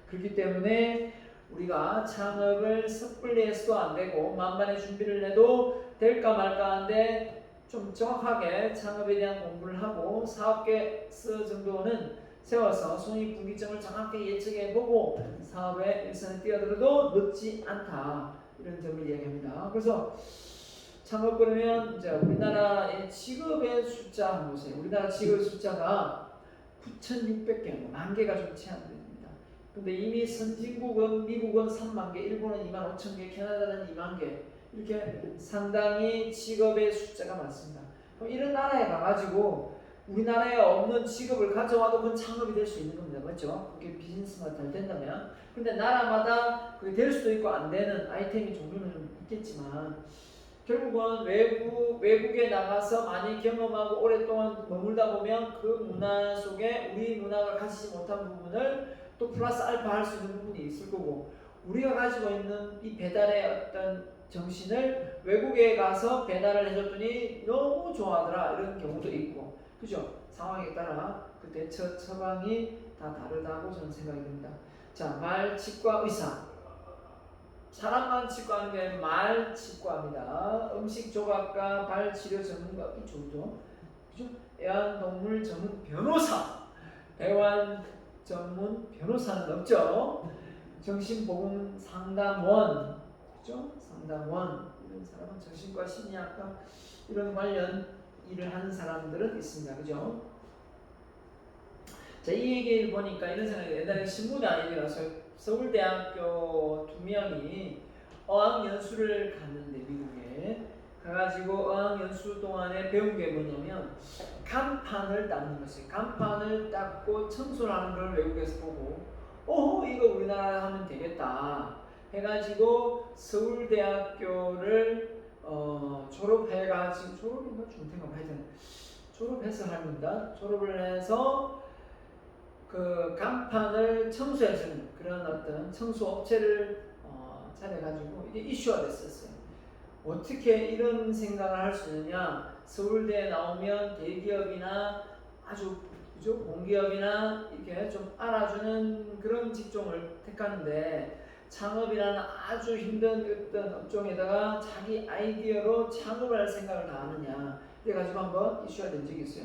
그렇기 때문에 우리가 창업을 섣불리 해서도 안 되고 만반의 준비를 해도 될까 말까 하는데 좀 정확하게 창업에 대한 공부를 하고 사업계획서 정도는 세워서 손익분기점을 정확히 예측해보고 사업의 일선에 뛰어들어도 늦지 않다. 이런 점을 이야기합니다. 그래서 창업 그러면 이제 우리나라의 직업의 숫자 한번 보세요. 우리나라 직업의 숫자가 9,600개, 10,000개가 좀 채 안 됩니다. 근데 이미 선진국은 미국은 3만 개, 일본은 2만 5천 개, 캐나다는 2만 개 이렇게 상당히 직업의 숫자가 많습니다. 그럼 이런 나라에 가가지고 우리나라에 없는 직업을 가져와도 그건 창업이 될 수 있는 겁니다. 맞죠? 그게 비즈니스가 잘 된다면. 근데 나라마다 그게 될 수도 있고 안 되는 아이템이 종류는 좀 있겠지만 결국은 외국에 나가서 많이 경험하고 오랫동안 머물다 보면 그 문화 속에 우리 문화가 가지지 못한 부분을 또 플러스 알파 할 수 있는 부분이 있을 거고 우리가 가지고 있는 이 배달의 어떤 정신을 외국에 가서 배달을 해줬더니 너무 좋아하더라 이런 경우도 있고 그죠? 상황에 따라 그 대처 처방이 다 다르다고 저는 생각이 듭니다. 자, 말, 치과, 의사. 사람만 치과하는 게 아니라 말 치과입니다. 음식 조각가, 발 치료 전문가, 이 좋죠. 그죠? 애완동물 전문 변호사, 애완 전문 변호사는 없죠. 정신보건 상담원, 그죠? 상담원 이런 사람은 정신과 심리학과 이런 관련 일을 하는 사람들은 있습니다. 그죠? 자, 이 얘기를 보니까 이런 생각이 옛날에 신문에 아이디어서 서울대학교 2명이 어학연수를 갔는데 미국에 가가지고 어학연수 동안에 배운 게 뭐냐면 간판을 닦는 것이에요. 간판을 닦고 청소를 하는 걸 외국에서 보고 이거 우리나라에 하면 되겠다 해가지고 서울대학교를 졸업해가지고 졸업인가 중퇴인가 하여튼 졸업해서 합니다. 졸업을 해서 그 간판을 청소해주는 그런 어떤 청소 업체를 차려가지고 이게 이슈가 됐었어요. 어떻게 이런 생각을 할 수 있느냐? 서울대에 나오면 대기업이나 아주 그죠? 공기업이나 이렇게 좀 알아주는 그런 직종을 택하는데 창업이라는 아주 힘든 어떤 업종에다가 자기 아이디어로 창업을 할 생각을 다 하느냐? 그래가지고 한번 이슈가 된 적이 있어요.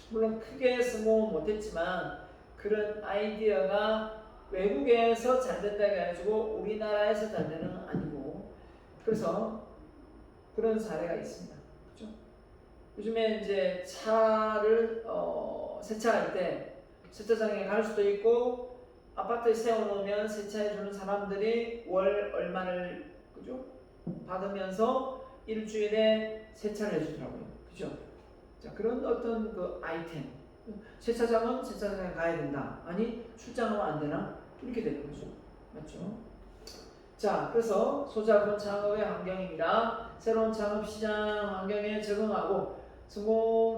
물론 크게 성공은 못했지만 그런 아이디어가 외국에서 잘 된다 해가지고 우리나라에서 잘 되는 건 아니고 그래서 그런 사례가 있습니다. 그렇죠? 요즘에 이제 차를 세차할 때 세차장에 갈 수도 있고 아파트에 세워놓으면 세차해주는 사람들이 월 얼마를 그죠? 받으면서 일주일에 세차를 해주더라고요. 그죠? 자, 그런 어떤 그 아이템. 세차장은 세차장에 가야 된다. 아니, 출장하면 안 되나? 이렇게 되는 거죠. 맞죠? 자, 그래서 소자본 창업의 환경입니다. 새로운 창업 시장 환경에 적응하고 성공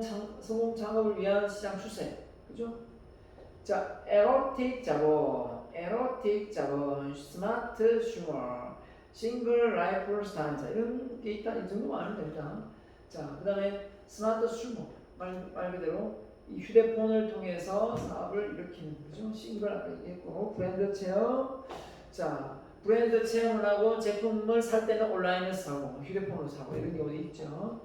창업을 위한 시장 추세. 그죠? 자, 에로틱 자본, 스마트 슈머, 싱글 라이프 스타일. 자, 이런 게 있다. 이 정도만 알면 됩니다. 자, 그 다음에 스마트 슈머. 말 그대로 이 휴대폰을 통해서 사업을 일으키는 거죠. 싱글 아까 얘기했고, 브랜드 체험. 자, 브랜드 체험을 하고 제품을 살 때는 온라인에서 사고, 휴대폰으로 사고, 이런 경우도 있죠.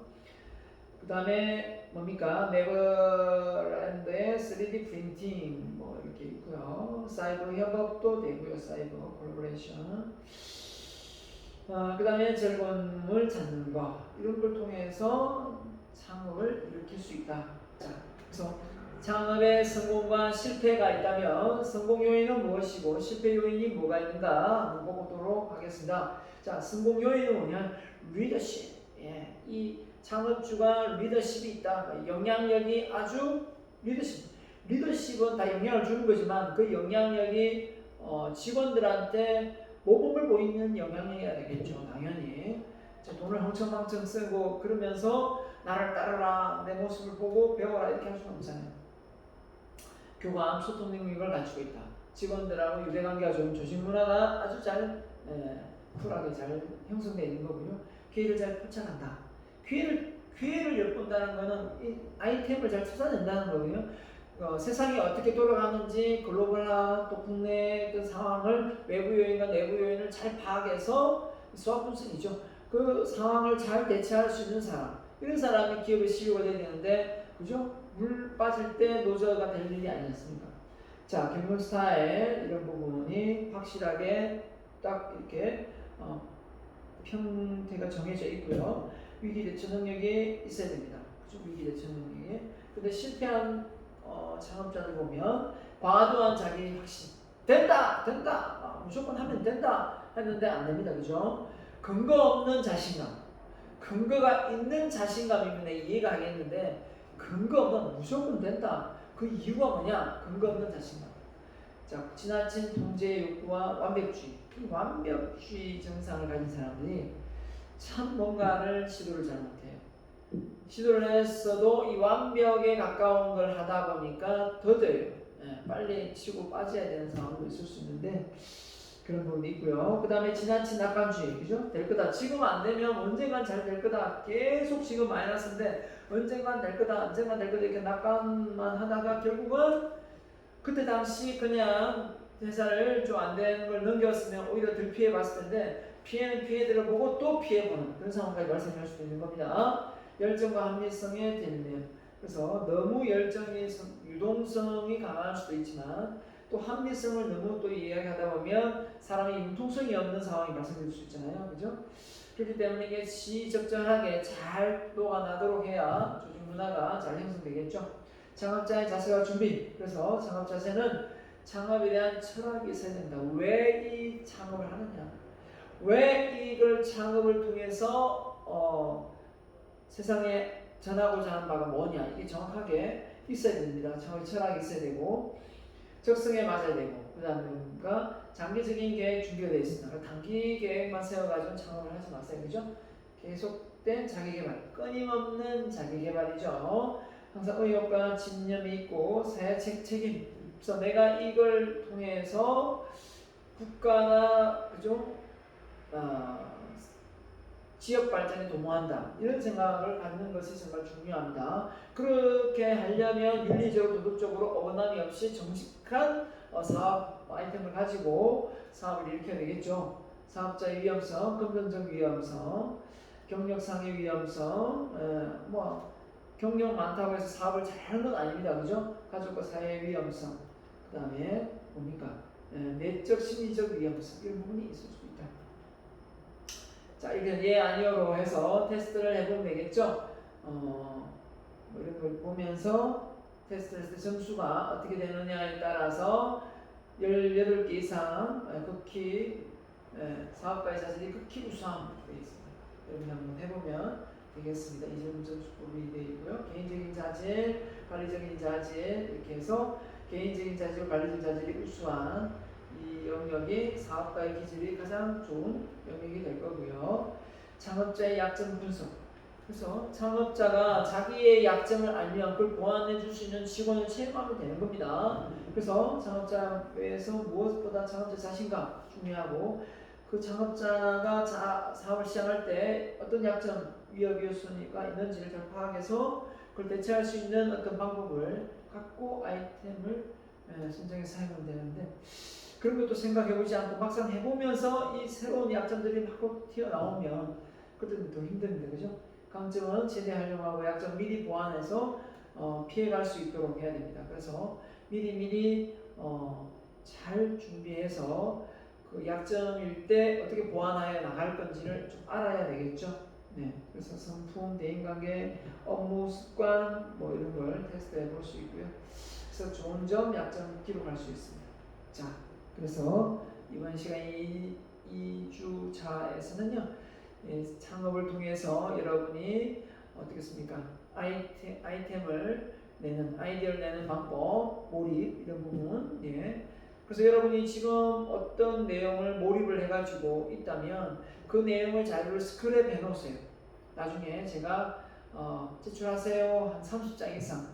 그 다음에 뭡니까? 네버랜드의 3D 프린팅 뭐 이렇게 있고요. 사이버 협업도 되고요. 사이버 콜라보레이션. 그 다음에 즐거움을 찾는 거 이런 걸 통해서 창업을 일으킬 수 있다. 자, 그래서 창업의 성공과 실패가 있다면 성공 요인은 무엇이고 실패 요인이 뭐가 있는가 한번 보도록 하겠습니다. 자, 성공 요인은 뭐냐? 리더십. 예, 이 창업주가 리더십이 있다. 영향력이 아주 리더십은 다 영향을 주는 거지만 그 영향력이 직원들한테 모범을 보이는 영향력이어야 되겠죠. 당연히. 돈을 흥청망청 쓰고 그러면서 나를 따르라, 내 모습을 보고 배워라 이렇게 할 수는 없잖아요. 교감, 소통 능력을 갖추고 있다. 직원들하고 유대관계가 좋은 조직 문화가 아주 잘 쿨하게 잘 형성되어 있는 거고요. 기회를 잘 포착한다. 기회를 엿본다는 것은 이 아이템을 잘 찾아낸다는 거고요. 세상이 어떻게 돌아가는지 글로벌화 또 국내의 그 상황을 외부 요인과 내부 요인을 잘 파악해서 수학 분석이죠. 그 상황을 잘 대처할 수 있는 사람, 이런 사람이 기업의 CEO가 돼야 되는데, 그죠? 물 빠질 때 노저가 될 일이 아니었습니까? 자, 경영 스타일 이런 부분이 확실하게 딱 이렇게 형태가 정해져 있고요. 위기 대처 능력이 있어야 됩니다. 그죠? 위기 대처 능력이. 근데 실패한 창업자들 보면 과도한 자기 확신. 된다! 무조건 하면 된다! 했는데 안 됩니다. 그죠? 근거 없는 자신감. 근거가 있는 자신감이면 이해가 하겠는데 근거 없는 무조건 된다. 그 이유가 뭐냐? 근거 없는 자신감. 자, 지나친 통제 욕구와 완벽주의. 이 완벽주의 증상을 가진 사람들이 참 뭔가를 시도를 잘 못해요. 시도를 했어도 이 완벽에 가까운 걸 하다 보니까 더뎌요. 빨리 치고 빠져야 되는 상황도 있을 수 있는데 그런 부분이 있고요. 그 다음에 지나친 낙관주의, 그죠? 될 거다. 지금 안 되면 언젠간 잘 될 거다. 계속 지금 마이너스인데 언젠간 될 거다, 이렇게 낙관만 하다가 결국은 그때 당시 그냥 회사를 좀 안 되는 걸 넘겼으면 오히려 덜 피해봤을 텐데 피해는 피해들을 보고 또 피해보는 그런 상황까지 발생할 수도 있는 겁니다. 열정과 합리성의 대면. 그래서 너무 열정이 유동성이 강할 수도 있지만 또 합리성을 너무 또 이야기하다 보면 사람이 융통성이 없는 상황이 발생될 수 있잖아요. 그죠? 그렇기 때문에 이게 시적절하게 잘 녹아나도록 해야 조직 문화가 잘 형성되겠죠. 창업자의 자세와 준비. 그래서 창업 자세는 창업에 대한 철학이 있어야 된다. 왜 이 창업을 하느냐? 왜 이걸 창업을 통해서 세상에 전하고자 하는 바가 뭐냐? 이게 정확하게 있어야 됩니다. 창업의 철학이 있어야 되고 적성에 맞아야 되고 그 다음에 장기적인 계획 준비가 되어 있습니다. 단기 계획만 세워가지고 창업을 하지 마세요. 그죠? 계속된 자기개발, 끊임없는 자기개발이죠. 항상 의욕과 집념이 있고 사회적 책임. 그래서 내가 이걸 통해서 국가나 그죠? 지역 발전에 도모한다. 이런 생각을 갖는 것이 정말 중요합니다. 그렇게 하려면 윤리적으로 도덕적으로 어긋남이 없이 정직한 사업 아이템을 가지고 사업을 일으켜야 되겠죠. 사업자의 위험성, 금전적 위험성, 경력상의 위험성, 경력 많다고 해서 사업을 잘하는 건 아닙니다. 그죠? 가족과 사회의 위험성, 그 다음에 뭡니까? 내적 심리적 위험성 이런 부분이 있을 수 있다. 자, 이건 예 아니요로 해서 테스트를 해보면 되겠죠. 이런 걸 보면서 테스트를 했을 때 점수가 어떻게 되느냐에 따라서 18개 이상 극히 사업가의 자질이 극히 우수함 되어 있습니다. 여러분 한번 해보면 되겠습니다. 이중문전수법이 되어 있고요. 개인적인 자질, 관리적인 자질 이렇게 해서 개인적인 자질, 관리적인 자질이 우수한 이 영역이 사업가의 기질이 가장 좋은 영역이 될 거고요. 창업자의 약점 분석. 그래서 창업자가 자기의 약점을 알면 그걸 보완해 줄 수 있는 직원을 채용하면 되는 겁니다. 그래서 창업자에서 무엇보다 창업자 자신감 중요하고 그 창업자가 사업을 시작할 때 어떤 약점, 위협 요소가 있는지를 잘 파악해서 그걸 대체할 수 있는 어떤 방법을 갖고 아이템을 선정해서 사용하면 되는데 그런 것도 생각해보지 않고 막상 해보면서 이 새로운 약점들이 막 튀어나오면 그때는 더 힘듭니다. 그죠? 강점은 최대하려고 하고 약점 미리 보완해서 피해갈 수 있도록 해야 됩니다. 그래서 미리 잘 준비해서 그 약점일 때 어떻게 보완하여 나갈 건지를 좀 알아야 되겠죠. 네, 그래서 성품, 대인관계, 업무 습관 뭐 이런 걸 테스트해 볼 수 있고요. 그래서 좋은 점, 약점 기록할 수 있습니다. 자, 그래서 이번 시간 2주차에서는요. 창업을 통해서 여러분이 어떻겠습니까? 아이템을 내는 아이디어를 내는 방법, 몰입 이런 부분. 그래서 여러분이 지금 어떤 내용을 몰입을 해가지고 있다면 그 내용을 자료를 스크랩 해놓으세요. 나중에 제가 제출하세요 한 30장 이상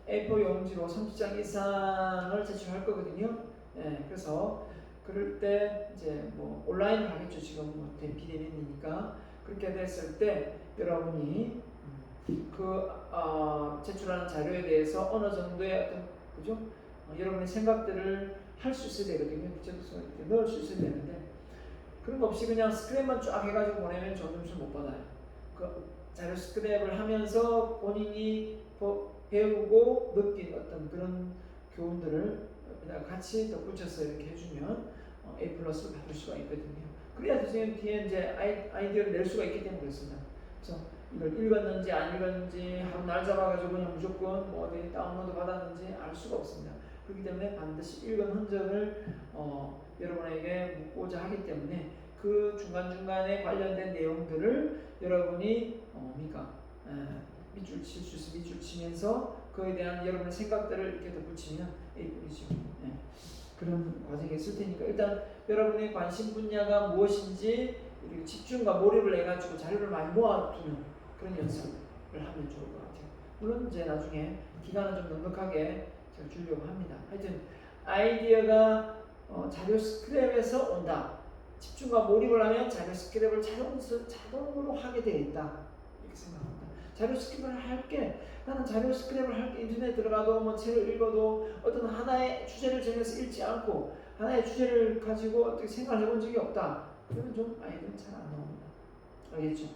A4 용지로 30장 이상을 제출할 거거든요. 그래서 그럴 때 이제 뭐 온라인을 하겠죠. 지금 뭐 비대면이니까 그렇게 됐을 때 여러분이 그 제출하는 자료에 대해서 어느 정도의 어떤 그죠? 여러분의 생각들을 할 수 있어야 되거든요. 그래서 넣을 수 있어야 되는데 그런 거 없이 그냥 스크랩만 쫙 해가지고 보내면 좋은 점수 못 받아요. 그 자료 스크랩을 하면서 본인이 배우고 느낀 어떤 그런 교훈들을 같이 덧붙여서 이렇게 해주면 A 플러스를 받을 수가 있거든요. 그래야 선생님 뒤에 이제 아이디어를 낼 수가 있기 때문에 그렇습니다. 그래서 이걸 읽었는지 안 읽었는지 하루 날 잡아가지고 그냥 무조건 뭐 어디 다운로드 받았는지 알 수가 없습니다. 그렇기 때문에 반드시 읽은 흔적을 여러분에게 묻고자 하기 때문에 그 중간중간에 관련된 내용들을 여러분이 밑줄 칠 수 있어 밑줄 치면서 그에 대한 여러분의 생각들을 이렇게 덧붙이면 A뿔이죠. 그런 과정이 있을 테니까 일단 여러분의 관심 분야가 무엇인지 이렇게 집중과 몰입을 해가지고 자료를 많이 모아두는 그런 연습을 하면 좋을 것 같아요. 물론 이제 나중에 기간은 좀 넉넉하게 제가 주려고 합니다. 하여튼 아이디어가 자료 스크랩에서 온다. 집중과 몰입을 하면 자료 스크랩을 자동으로 하게 되어 있다. 이렇게 생각합니다. 자료 스크랩을 할게 나는 자료 스크랩을 할게 인터넷에 들어가도 뭐 책을 읽어도 어떤 하나의 주제를 정해서 읽지 않고 하나의 주제를 가지고 어떻게 생각을 해본 적이 없다. 그러면 좀 아이디어는 잘 안 나옵니다. 알겠죠?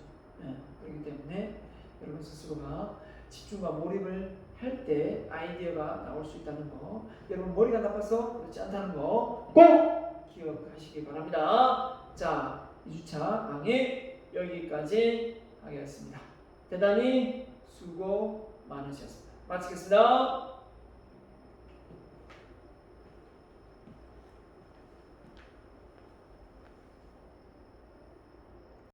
그렇기 때문에 여러분 스스로가 집중과 몰입을 할 때 아이디어가 나올 수 있다는 거, 여러분 머리가 나빠서 그렇지 않다는 거 꼭 기억하시기 바랍니다. 자, 2주차 강의 여기까지 하겠습니다. 대단히 수고 많으셨습니다. 마치겠습니다.